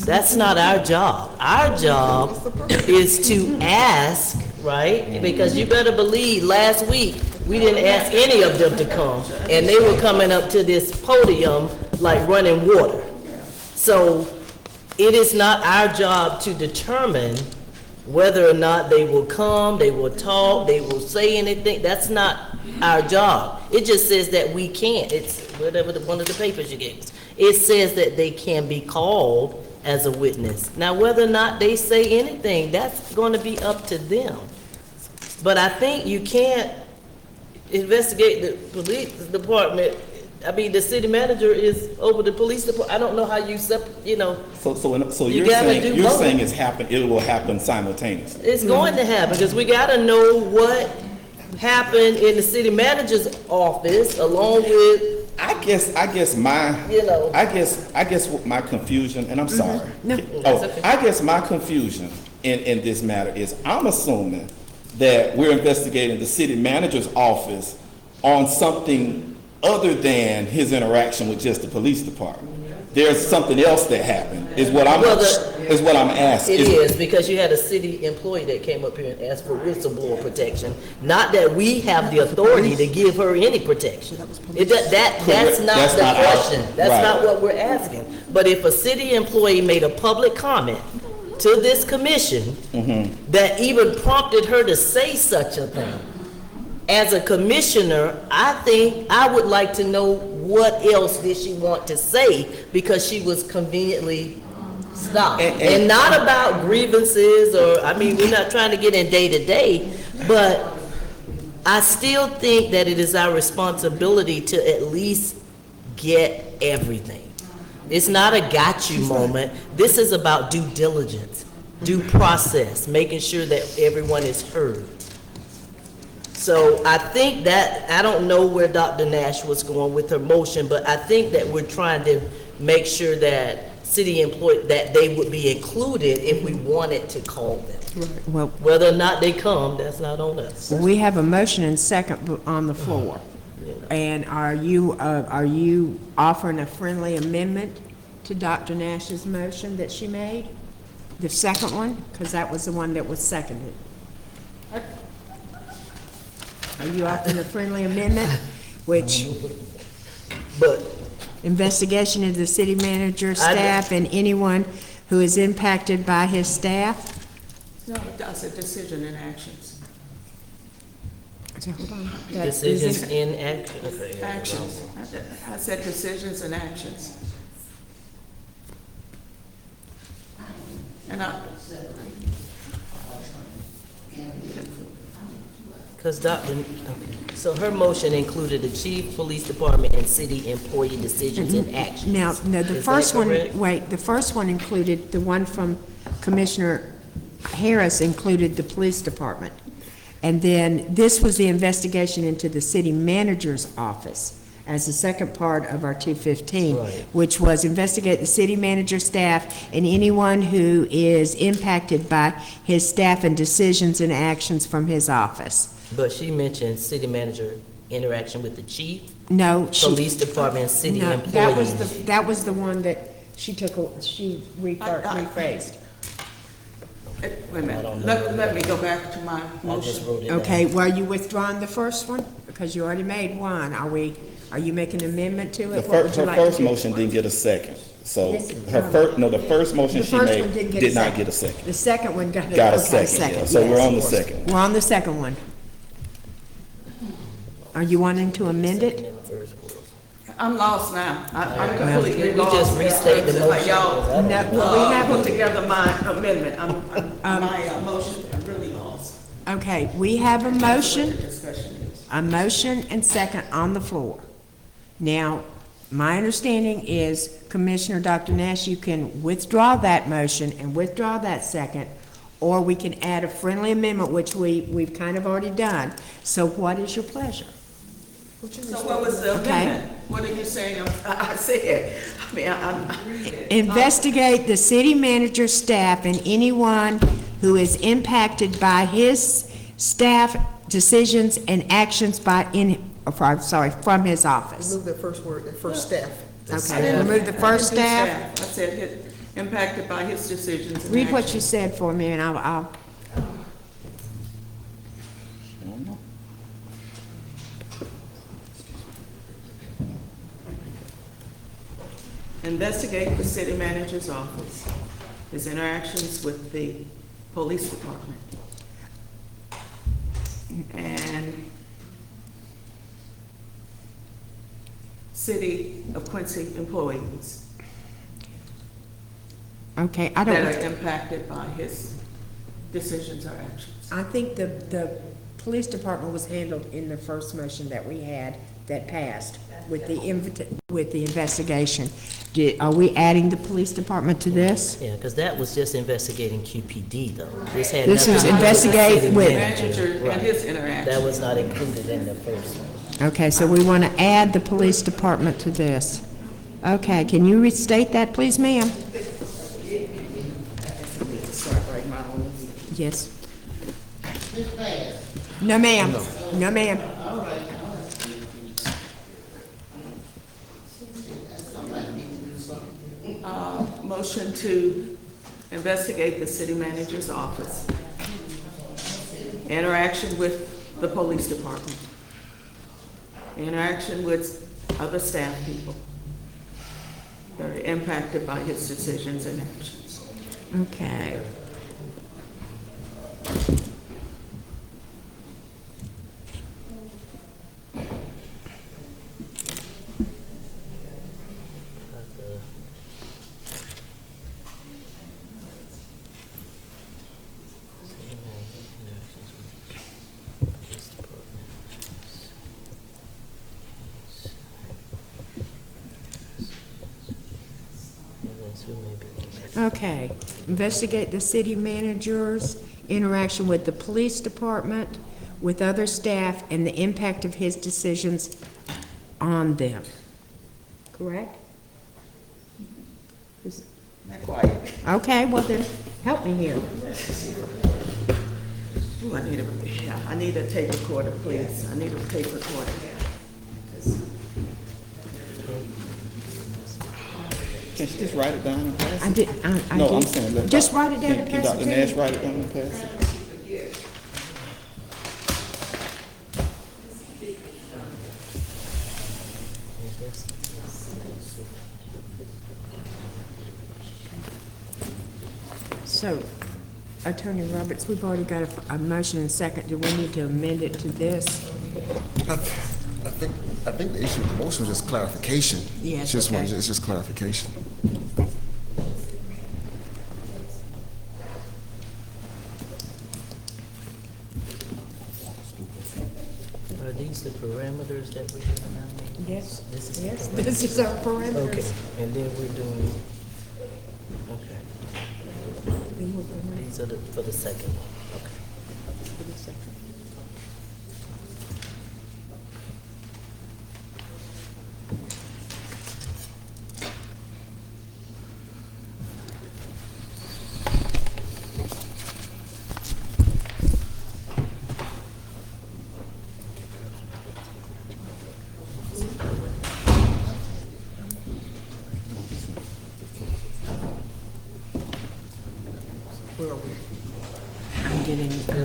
That's not our job. Our job is to ask, right? Because you better believe, last week, we didn't ask any of them to come, and they were coming up to this podium like running water. So it is not our job to determine whether or not they will come, they will talk, they will say anything. That's not our job. It just says that we can't. It's whatever one of the papers you gave us. It says that they can be called as a witness. Now, whether or not they say anything, that's going to be up to them. But I think you can't investigate the police department. I mean, the city manager is over the police department. I don't know how you so you You you're gotta do both. saying it will happen simultaneously. it's going to happen, because we got to know what happened in the city manager's office, along with, I guess my, You know. I guess what my confusion, and I'm sorry. No. Oh, okay. I guess my confusion in this matter is, I'm assuming that we're investigating the city manager's office on something other than his interaction with just the police department. There's something else that happened, is what I'm asking. it is, because you had a city employee that came up here and asked for whistleblower protection. Not that we have the authority to give her any protection. That's not That's the not our- question. That's right. not what we're asking. But if a city employee made a public comment to this commission that even prompted her to say such a thing, as a commissioner, I think I would like to know what else did she want to say, because she was conveniently stopped. And not about grievances, or, I mean, we're not trying to get in day to day, but I still think that it is our responsibility to at least get everything. It's not a got you moment. This is about due diligence, due process, making sure that everyone is heard. So I think that, I don't know where Dr. Nash was going with her motion, but I think that we're trying to make sure that city employees, that they would be included if we wanted to call them. well, Whether or not they come, that's not on us. we have a motion and second on the floor. And are you offering a friendly amendment to Dr. Nash's motion that she made? The second one? Because that was the one that was seconded. Are you offering a friendly amendment, which But investigation into the city manager, staff, and anyone who is impacted by his staff? No, that's a decision and actions. So, hold on. That decisions isn't- in action. Okay, yeah, Actions. I said decisions and actions. And Because so her motion included the chief, police department, and city employee decisions and actions. Now, no, the Is first that one, correct? wait, the first one included, the one from Commissioner Harris included the police department. And then this was the investigation into the city manager's office as the second part of our 215, Right. which was investigate the city manager, staff, and anyone who is impacted by his staff and decisions and actions from his office. But she mentioned city manager interaction with the chief, No, police department, and city no, employees. that was the one that she rephrased. Wait a I minute, don't know. let me go back to my I just motion. wrote it down. Okay, well, you withdrawing the first one? Because you already made one. Are you making an amendment to The it? What would first, you her like to first do? motion didn't get a second. So Yes, the first motion The she first made one didn't did not second. get a second. The second one got Got a okay, second, yeah. So we're yes. on the second. We're on the second one. Are you wanting to amend it? I'm lost now. I'm completely Can we lost. just restate the Like motion? y'all, No, well, we have put together my amendment. My motion, I'm really lost. Okay, we have a motion. Discussion is. A motion and second on the floor. Now, my understanding is, Commissioner Dr. Nash, you can withdraw that motion and withdraw that second, or we can add a friendly amendment, which we've kind of already done. So what is your pleasure? So what was the Okay. amendment? What are you saying? I said, I mean, I'm. Investigate the city manager, staff, and anyone who is impacted by his staff decisions and actions from his office. Remove the first word, the first staff. Okay, remove the first staff. I said, impacted by his decisions and Read what you actions. said for me, and I'll Investigate the city manager's office, his interactions with the police department, and city of Quincy employees okay, I that are don't, impacted by his decisions or actions. I think the police department was handled in the first motion that we had that passed with the investigation. Are we adding the police department to this? Yeah, because that was just investigating QPD, though. This had This nothing was to do the investigate city with- manager. Manager and Right. his That interactions. was not included in the first one. Okay, so we want to add the police department to this. Okay, can you restate that, please, ma'am? Yes. No, ma'am. No, ma'am. Motion to investigate the city manager's office, interaction with the police department, interaction with other staff people that are impacted by his decisions and actions. Okay. Okay, investigate the city manager's interaction with the police department, with other staff, and the impact of his decisions on them. Correct? Not quiet. Okay, well then, help me here. Ooh, I need a tape recorder, please. I need a tape recorder. Can she just write it down and pass it? I did, I No, I'm did. saying, let. Just write it down and Can pass Dr. it to Nash me. write it down and pass it? So, Attorney Roberts, we've already got a motion and second. Do we need to amend it to this? I think the issue of the motion was just clarification. Yes, It's okay. it's just clarification. Are these the parameters that we're doing now? Yes. This is the Yes, parameters? this is our parameters. Okay, and then we're doing, okay. These are for the second one, okay.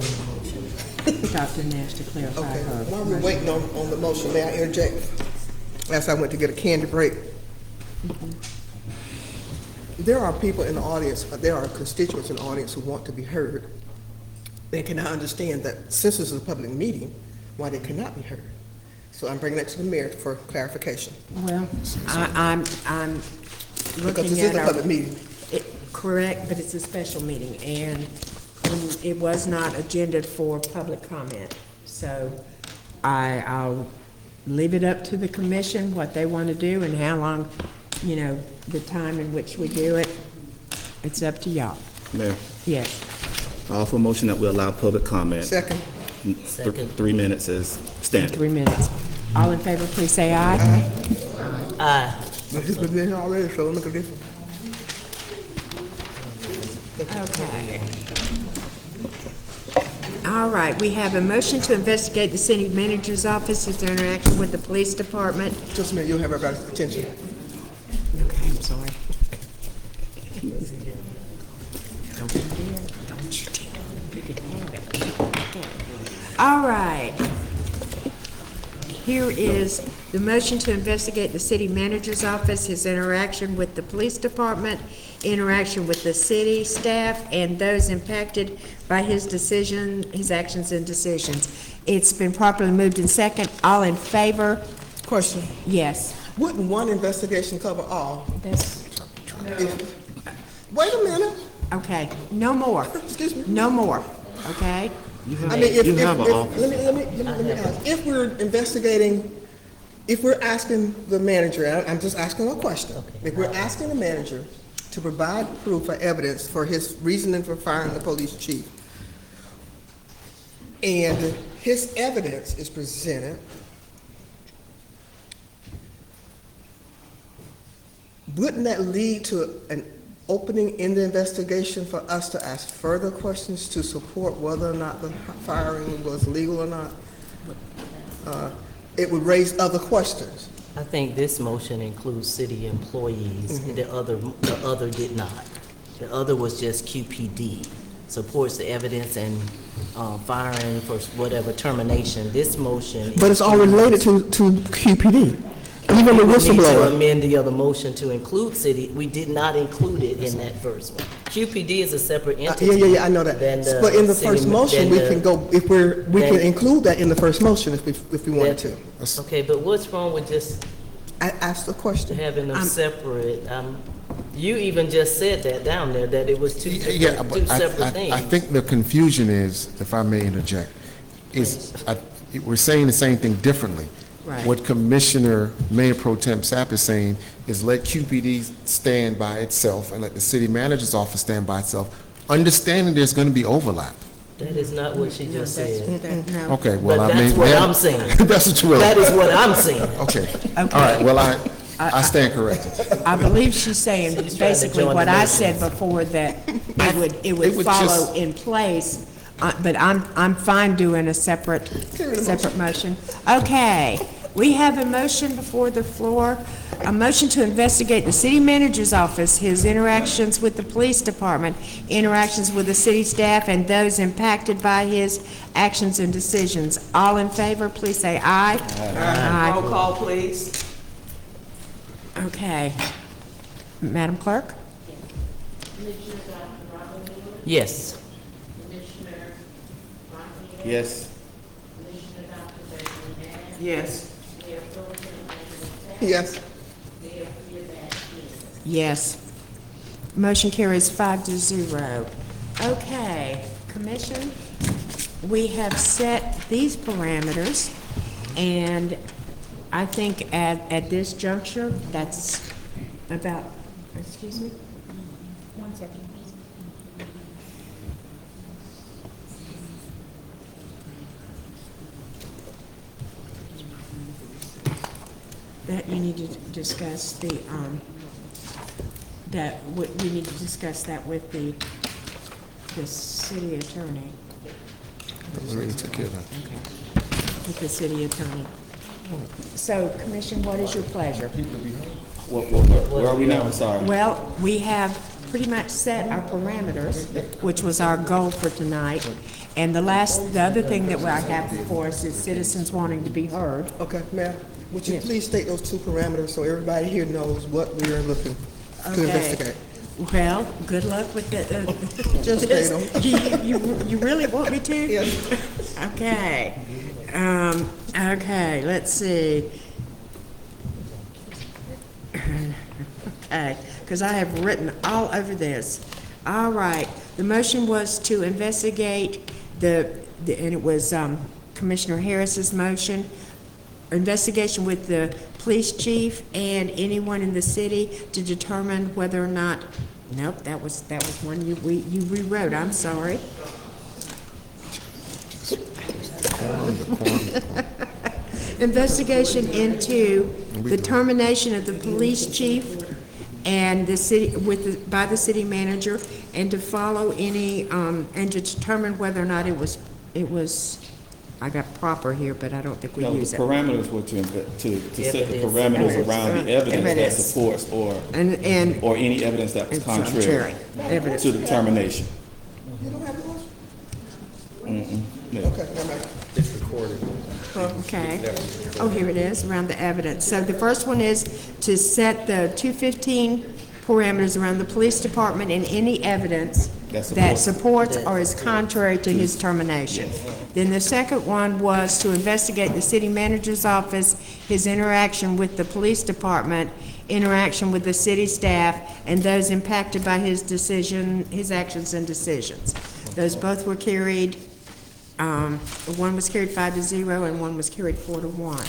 Dr. Nash to clarify Okay, her. while we're waiting on the motion, may I interject? As I went to get a candy break. There are people in the audience, there are constituents in the audience who want to be heard. They cannot understand that since this is a public meeting, why they cannot be heard. So I'm bringing that to the mayor for clarification. Well, I'm Because looking this is at a our. public meeting. Correct, but it's a special meeting, and it was not agendaed for public comment. So I'll leave it up to the commission, what they want to do, and how long, the time in which we do it. It's up to y'all. Mayor, Yes. I offer a motion that we allow public comment. Second. Second. 3 minutes is standard. 3 minutes. All in favor, please say aye. Aye. This was in already, so look at this. Okay. All right, we have a motion to investigate the city manager's office's interaction with the police department. Just a minute, you'll have everybody's attention. Okay, I'm sorry. Don't you dare, don't you dare. You can have it. Okay. All right. Here is the motion to investigate the city manager's office, his interaction with the police department, interaction with the city staff, and those impacted by his decision, his actions and decisions. It's been properly moved in second. All in favor? Question, Yes. wouldn't one investigation cover all? That's, Wait a minute, okay, no more. excuse me. No more, okay? I mean, let me ask, if we're investigating, if we're asking the manager, I'm just asking a question. If we're asking the manager to provide proof or evidence for his reasoning for firing the police chief, and his evidence is presented, wouldn't that lead to an opening in the investigation for us to ask further questions to support whether or not the firing was legal or not? It would raise other questions. I think this motion includes city employees. The other did not. The other was just QPD, supports the evidence and firing for whatever termination. This motion. But it's all related to QPD, even the We need to whistleblower. amend the other motion to include city. We did not include it in that first one. QPD is a separate entity. Yeah, I know that. than the But in the city first ma- motion, than we the- can go, we can than- include that in the first motion if we wanted to. Okay, but what's wrong with just I asked the question. having them separate? You even just said that down there, that it was two Yeah, but separate things. I think the confusion is, if I may interject, we're saying the same thing differently. Right. What Commissioner Mayor Pro Tem Sapp is saying is let QPD stand by itself and let the city manager's office stand by itself, understanding there's going to be overlap. That is not what she just said. No. Okay, well, But I mean. that's what I'm saying. That's what you will. That is what I'm saying. Okay. All right, well, I stand corrected. I believe she's saying She's trying to basically join what the I motions. said before, that it would would follow just- in place, but I'm fine doing a separate motion. Okay, we have a motion before the floor, a motion to investigate the city manager's office, his interactions with the police department, interactions with the city staff, and those impacted by his actions and decisions. All in favor, please say aye. Roll call, please. Okay. Madam Clerk? Commissioner Dr. Robert Miller, Yes. Commissioner Montier, Yes. Commissioner Dr. Beverly Nash, Yes. Mayor Pro Tem Angela Taylor, Yes. Mayor Theobald King. Yes. Motion carries 5-0. Okay, Commission, we have set these parameters, and I think at this juncture, that's about, excuse me? 1 second, please. That you need to discuss the, we need to discuss that with the city attorney, We already took care of that. with the city attorney. So, Commission, what is your pleasure? Where are we now? I'm sorry. Well, we have pretty much set our parameters, which was our goal for tonight, And the other thing that I have before us is citizens wanting to be heard. Okay, ma'am, would you Yes. please state those two parameters so everybody here knows what we are looking to Okay. investigate? Well, good luck with the, Just state 'em. You really want me to? Yes. Okay. Okay, let's see. Okay, because I have written all over this. All right, the motion was to investigate and it was Commissioner Harris's motion, investigation with the police chief and anyone in the city to determine whether or not, nope, that was one you rewrote, I'm sorry. Investigation into the termination of the police chief and the city, by the city manager, and to follow any, and to determine whether or not it was, I got proper here, but I don't think we No, the use it. parameters were to set the Evidence. parameters around the evidence that Evidence. supports or any evidence that was contrary Evidence. to the termination. You don't have yours? No. Okay, never mind. It's recorded. Okay. Oh, here it is, around the evidence. So the first one is to set the 215 parameters around the police department and any evidence that supports or is contrary to his termination. Then the second one was to investigate the city manager's office, his interaction with the police department, interaction with the city staff, and those impacted by his actions and decisions. Those both were carried. One was carried 5-0 and one was carried 4-1.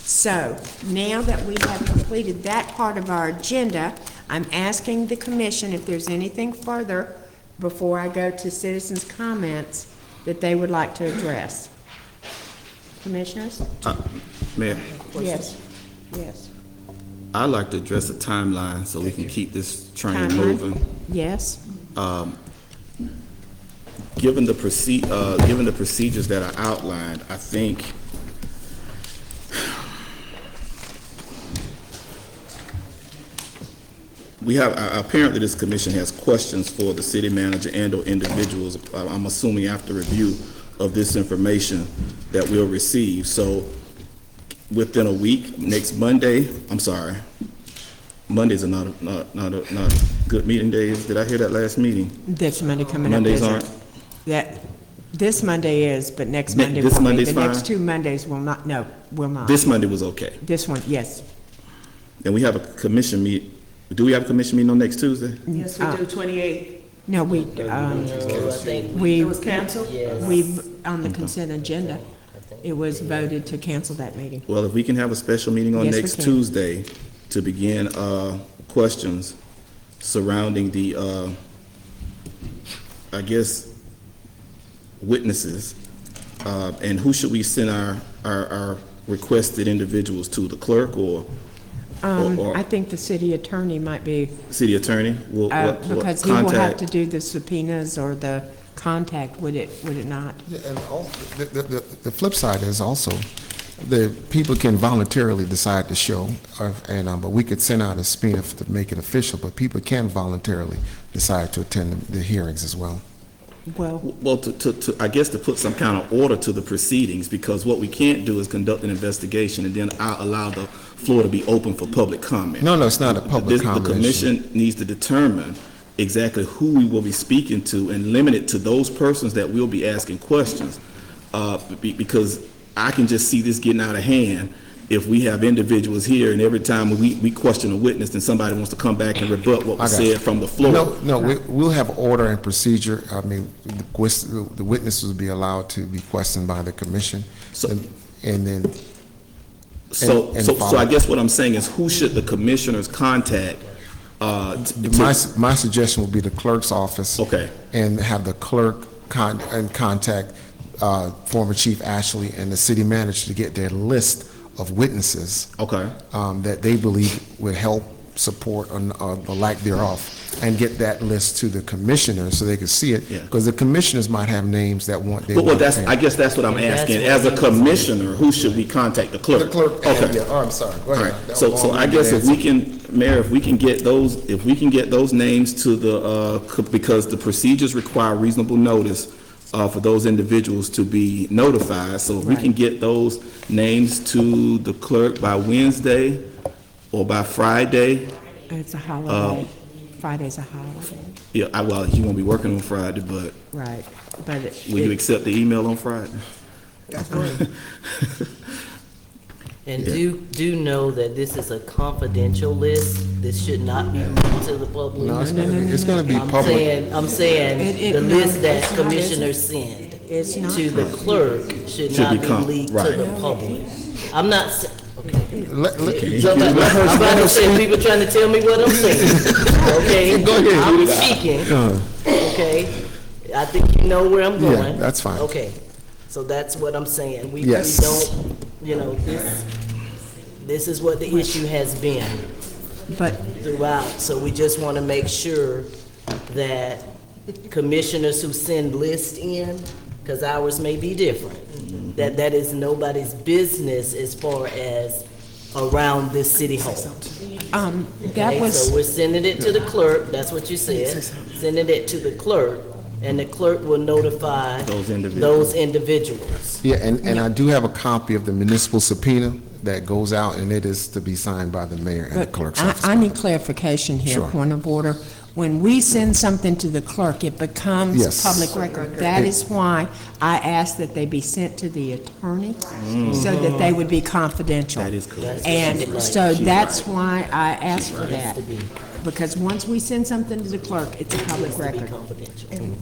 So now that we have completed that part of our agenda, I'm asking the commission if there's anything further before I go to citizens' comments that they would like to address. Commissioners? Mayor, Yes, yes. I'd like to address the timeline so we can keep this train Timeline? moving. Yes, Given the procedures that are outlined, I think apparently this commission has questions for the city manager and/or individuals, I'm assuming after review of this information that we'll receive. So within a week, next Monday, Mondays are not good meeting days. Did I hear that last meeting? this Monday coming up. Mondays isn't. aren't? This Monday is, but next Monday This won't be. Monday's The fine? next 2 Mondays will not, no, will not. This Monday was okay. This one, yes. And we have a commission meet. Do we have a commission meeting on next Tuesday? Yes, we do, 28. No, I think we, It was canceled? on the consent agenda, it was voted to cancel that meeting. Well, if we can have a special meeting on Yes, we next can. Tuesday to begin questions surrounding the, I guess, witnesses, and who should we send our requested individuals to, the clerk or I think the city attorney might be, city attorney? because he will have to do the subpoenas or the contact, would it not? And the flip side is also, the people can voluntarily decide to show, but we could send out a subpoena to make it official, but people can voluntarily decide to attend the hearings as well. Well, I guess to put some kind of order to the proceedings, because what we can't do is conduct an investigation and then allow the floor to be open for public comment. No, it's not a public comment. The commission needs to determine exactly who we will be speaking to and limit it to those persons that will be asking questions. Because I can just see this getting out of hand if we have individuals here and every time we question a witness, then somebody wants to come back and rebut what was said from the floor. No, we'll have order and procedure. I mean, the witnesses will be allowed to be questioned by the commission. So- And then, So follow. I guess what I'm saying is, who should the commissioners contact? my suggestion would be the clerk's office. Okay. And have the clerk contact former Chief Ashley and the city manager to get their list of witnesses. Okay. That they believe would help, support, or the lack thereof, and get that list to the commissioners so they can see it. Yeah. Because the commissioners might have names that want. Well, I guess that's what I'm asking. As a commissioner, who should we contact? The clerk? The clerk. Okay. Yeah, I'm sorry. Go All ahead. right. That So was I long-winded guess if we answer. can, Mayor, if we can get those names to the, because the procedures require reasonable notice for those individuals to be notified. So if we can get those names to the clerk by Wednesday or by Friday, It's a holiday. Friday's a holiday. yeah, well, you won't be working on Friday, but Right, but will you accept the email on Friday? That's right. And do know that this is a confidential list. This should not be leaked to the public. No, it's gonna be public. I'm saying, the list that commissioners send It's not. to the clerk should Should not be be com- leaked to right. the public. I'm not, okay. Let her- I'm about to say, people trying to tell me what I'm saying, okay? Go ahead. I'm speaking, okay? I think you know where I'm Yeah, going. that's fine. Okay, so that's what I'm saying. We Yes. don't, this is what the issue has been But throughout. So we just want to make sure that commissioners who send lists in, because ours may be different, that is nobody's business as far as around this city hall. that Okay, was, so we're sending it to the clerk, that's what you said, sending it to the clerk, and the clerk will notify Those individuals. those individuals. Yeah, and I do have a copy of the municipal subpoena that goes out, and it is to be signed by the mayor and the but clerk's office. I need clarification here, Sure. point of order. When we send something to the clerk, it becomes Yes. public record. That is why I asked that they be sent to the attorney, so that they would be confidential. That is correct. And so that's why I asked for that. Because once we send something to the clerk, it's a public record.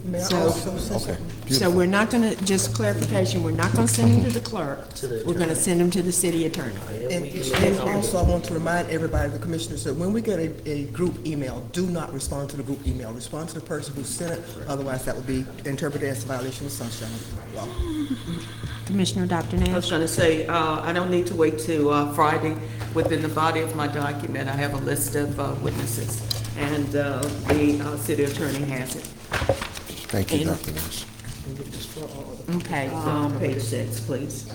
May I So- also say something? So we're not gonna, just clarification, we're not gonna send them to the clerk. We're gonna send them to the city attorney. And also, I want to remind everybody, the commissioners, that when we get a group email, do not respond to the group email. Respond to the person who sent it, otherwise that would be interpreted as a violation of sunshine law. Commissioner Dr. I was Nash? going to say, I don't need to wait to Friday. Within the body of my document, I have a list of witnesses, and the city attorney has it. Thank you, Dr. Nash. Okay, Page 6, please.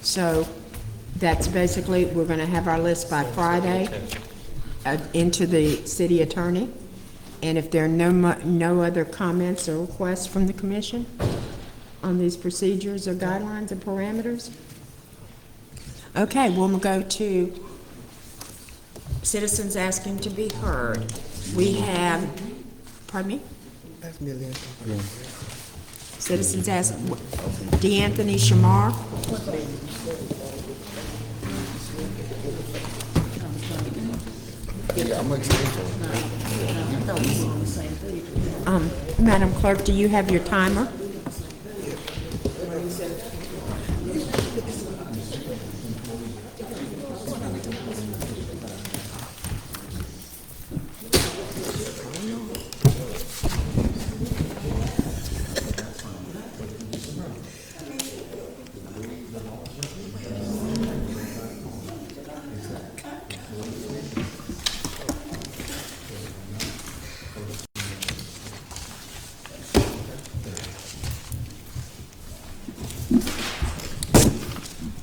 so that's basically, we're gonna have our list by Friday into the city attorney. And if there are no other comments or requests from the commission on these procedures or guidelines or parameters? Okay, we'll go to citizens asking to be heard. We have, pardon me? That's million. Citizens ask, DeAnthony Shamar? Madam Clerk, do you have your timer?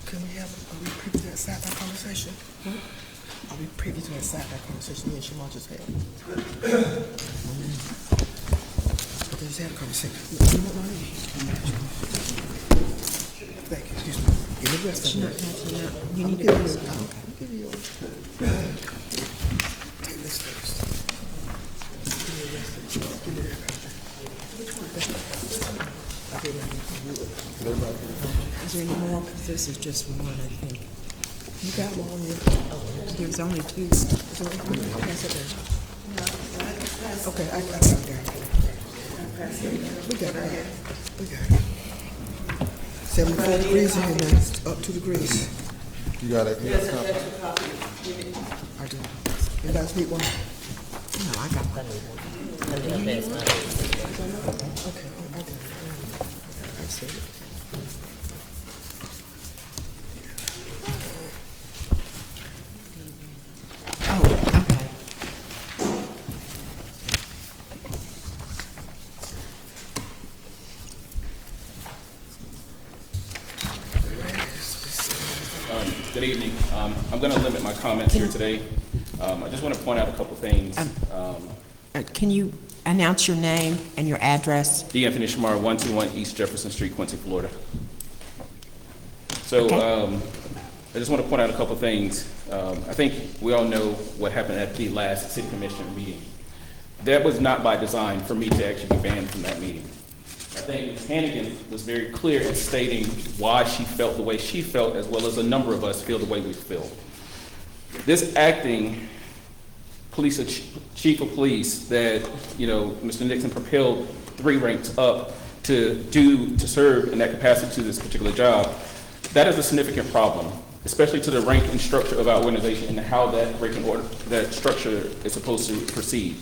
Can we have, are we privy to that sidebar conversation? Are we privy to that sidebar conversation me and Shamar just had? Okay, just had a conversation. You want my name? Thank you, excuse me. Give me the rest of it. You need to Give me yours. I'll give you yours. Take this first. Give me the rest of it. Give me that. I'll give it to you. Is there any more? 'Cause this is just one, I think. You got them all here. There's only two. Pass it down. Okay, I got it there. We got it. We got it. 74 degrees in here now, it's up 2 degrees. You got it. I do. You guys need one? No, I got one. I think I passed mine. Okay, I got it. I see it. Oh, okay. Good evening. I'm going to limit my comments here today. I just want to point out a couple things. Can you announce your name and your address? D. Anthony Shamar, 121 East Jefferson Street, Quincy, Florida. So, Okay. I just want to point out a couple things. I think we all know what happened at the last city commission meeting. That was not by design for me to actually be banned from that meeting. I think Ms. Hannigan was very clear in stating why she felt the way she felt, as well as a number of us feel the way we feel. This acting chief of police that, Mr. Nixon propelled 3 ranks up to serve in that capacity to this particular job, that is a significant problem, especially to the rank and structure of our organization and how that rank and order, that structure is supposed to proceed.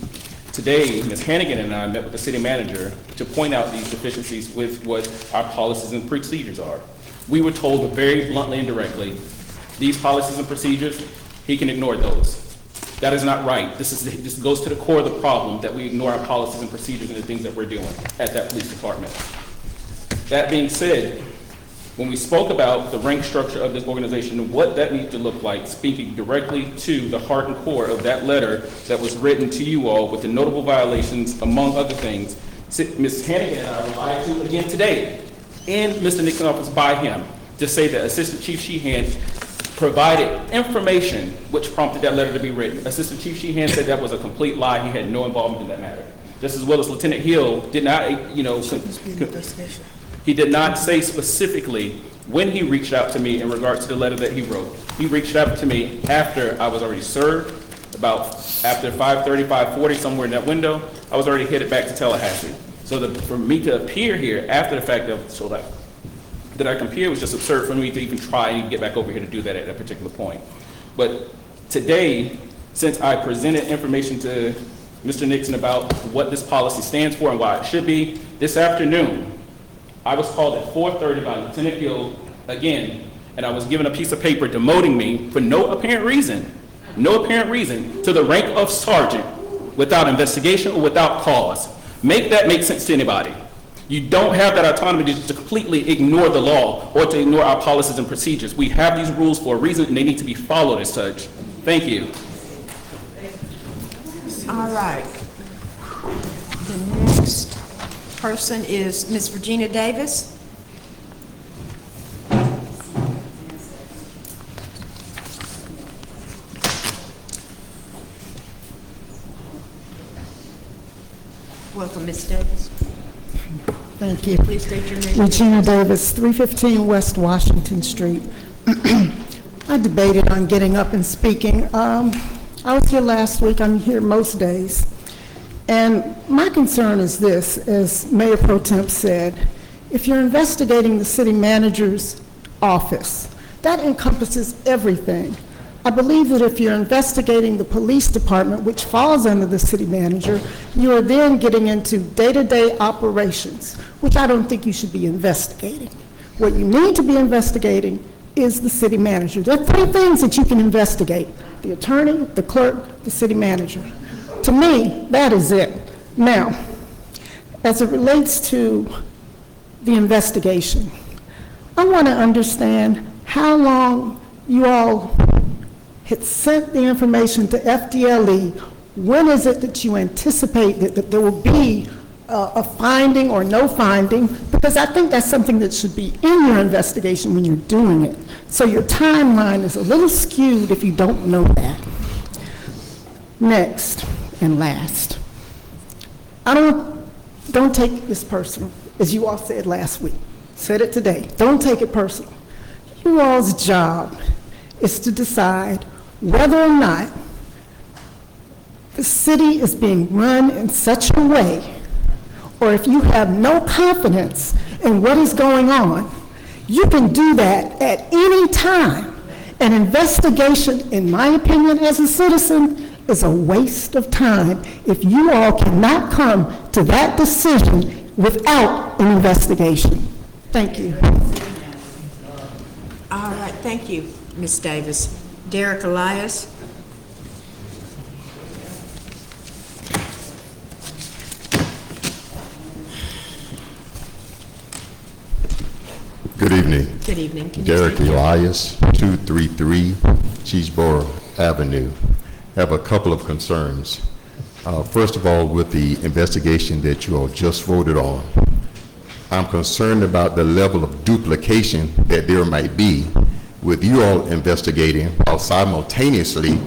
Today, Ms. Hannigan and I met with the city manager to point out these deficiencies with what our policies and procedures are. We were told very bluntly and directly, these policies and procedures, he can ignore those. That is not right. This goes to the core of the problem, that we ignore our policies and procedures and the things that we're doing at that police department. That being said, when we spoke about the rank structure of this organization and what that needs to look like, speaking directly to the heart and core of that letter that was written to you all with the notable violations, among other things, Ms. Hannigan and I relied to again today in Mr. Nixon's office by him to say that Assistant Chief Sheehan provided information which prompted that letter to be written. Assistant Chief Sheehan said that was a complete lie. He had no involvement in that matter. Just as well as Lieutenant Hill did not, he did not say specifically when he reached out to me in regards to the letter that he wrote. He reached out to me after I was already served, about after 5:30, 5:40, somewhere in that window. I was already headed back to Tallahassee. So for me to appear here after the fact that I can appear was just absurd for me to even try and get back over here to do that at that particular point. But today, since I presented information to Mr. Nixon about what this policy stands for and why it should be, this afternoon, I was called at 4:30 by Lieutenant Hill again, and I was given a piece of paper demoting me for no apparent reason to the rank of sergeant without investigation or without cause. Make that make sense to anybody. You don't have that autonomy to completely ignore the law or to ignore our policies and procedures. We have these rules for a reason, and they need to be followed as such. Thank you. All right. The next person is Ms. Regina Davis. Welcome, Ms. Davis. Thank you. Please state your name. Regina Davis, 315 West Washington Street. I debated on getting up and speaking. I was here last week. I'm here most days. And my concern is this, as Mayor Pro Temp said, if you're investigating the city manager's office, that encompasses everything. I believe that if you're investigating the police department, which falls under the city manager, you are then getting into day-to-day operations, which I don't think you should be investigating. What you need to be investigating is the city manager. There are 3 things that you can investigate: the attorney, the clerk, the city manager. To me, that is it. Now, as it relates to the investigation, I want to understand how long you all had sent the information to FDLE. When is it that you anticipate that there will be a finding or no finding? Because I think that's something that should be in your investigation when you're doing it. So your timeline is a little skewed if you don't know that. Next and last, don't take this personal, as you all said last week. Said it today. Don't take it personal. You all's job is to decide whether or not the city is being run in such a way, or if you have no confidence in what is going on, you can do that at any time. An investigation, in my opinion as a citizen, is a waste of time if you all cannot come to that decision without an investigation. Thank you. All right, thank you, Ms. Davis. Derek Elias. Good evening. Good evening. Can you Derek state your- Elias, 233 Cheeseboro Avenue. Have a couple of concerns. First of all, with the investigation that you all just voted on, I'm concerned about the level of duplication that there might be with you all investigating, while simultaneously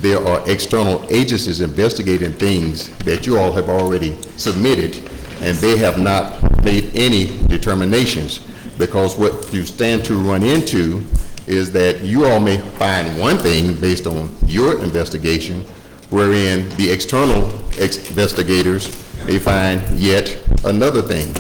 there are external agencies investigating things that you all have already submitted, and they have not made any determinations, because what you stand to run into is that you all may find one thing based on your investigation, wherein the external investigators may find yet another thing.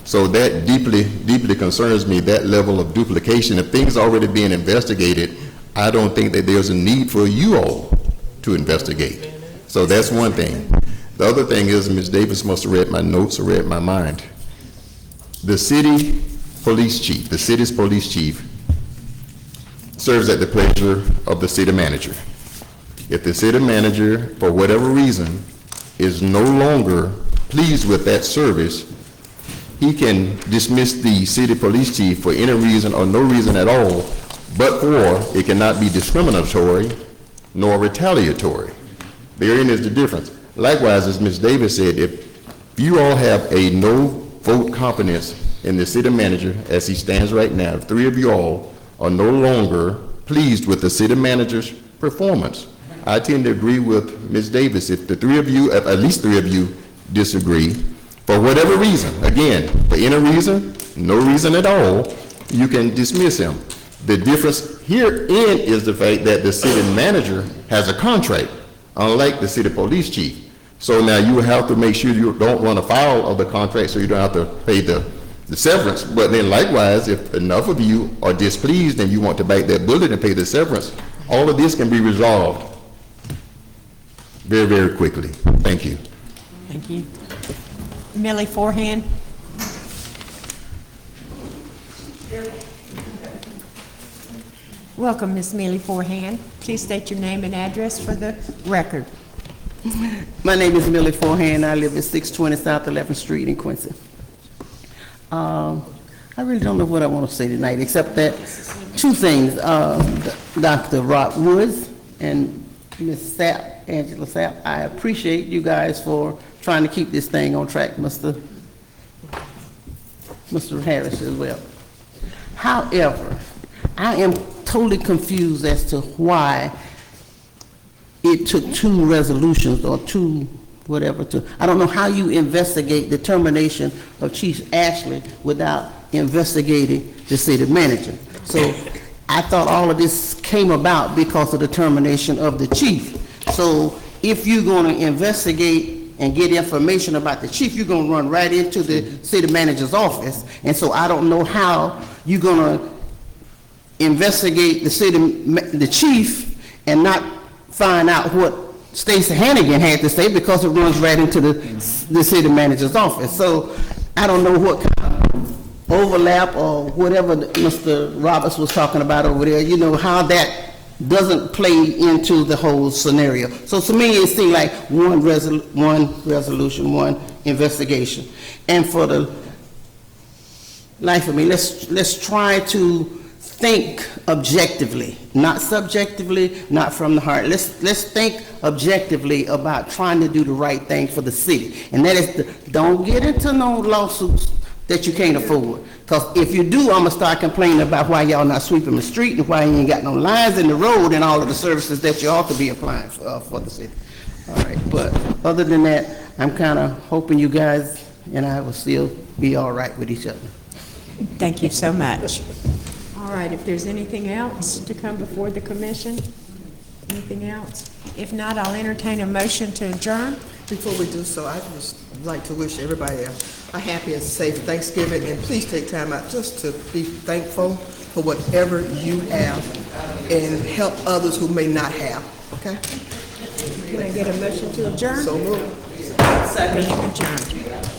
So that deeply concerns me, that level of duplication. If things are already being investigated, I don't think that there's a need for you all to investigate. So that's one thing. The other thing is, Ms. Davis must have read my notes or read my mind. The city police chief, the city's police chief, serves at the pleasure of the city manager. If the city manager, for whatever reason, is no longer pleased with that service, he can dismiss the city police chief for any reason or no reason at all, but for it cannot be discriminatory nor retaliatory. Therein is the difference. Likewise, as Ms. Davis said, if you all have a no vote confidence in the city manager as he stands right now, if three of you all are no longer pleased with the city manager's performance, I tend to agree with Ms. Davis. If the three of you, if at least three of you disagree, for whatever reason, again, for any reason, no reason at all, you can dismiss him. The difference herein is the fact that the city manager has a contract, unlike the city police chief. So now you have to make sure you don't run afoul of the contract, so you don't have to pay the severance. But then likewise, if enough of you are displeased and you want to bite that bullet and pay the severance, all of this can be resolved very, very quickly. Thank you. Thank you. Millie Forehand. Welcome, Ms. Millie Forehand. Please state your name and address for the record. My name is Millie Forehand. I live at 620 South 11th Street in Quincy. I really don't know what I want to say tonight, except that two things. Dr. Rock Woods and Ms. Sapp, Angela Sapp, I appreciate you guys for trying to keep this thing on track, Mr. Harris as well. However, I am totally confused as to why it took two resolutions or two whatever to, I don't know how you investigate the termination of Chief Ashley without investigating the city manager. So I thought all of this came about because of the termination of the chief. So if you're going to investigate and get information about the chief, you're going to run right into the city manager's office. And so I don't know how you're going to investigate the chief and not find out what Stacey Hannigan had to say, because it runs right into the city manager's office. So I don't know what kind of overlap or whatever Mr. Roberts was talking about over there, you know, how that doesn't play into the whole scenario. So to me, it seemed like one resolution, one investigation. And for the life of me, let's try to think objectively, not subjectively, not from the heart. Let's think objectively about trying to do the right thing for the city. And that is, don't get into no lawsuits that you can't afford. Because if you do, I'm gonna start complaining about why y'all not sweeping the street and why you ain't got no lines in the road and all of the services that you ought to be applying for the city. All right, but other than that, I'm kind of hoping you guys and I will still be all right with each other. Thank you so much. All right, if there's anything else to come before the commission, anything else? If not, I'll entertain a motion to adjourn. Before we do so, I'd just like to wish everybody a happy and safe Thanksgiving, and please take time out just to be thankful for whatever you have and help others who may not have, okay? Can I get a motion to adjourn? So moved. Second. Adjourned.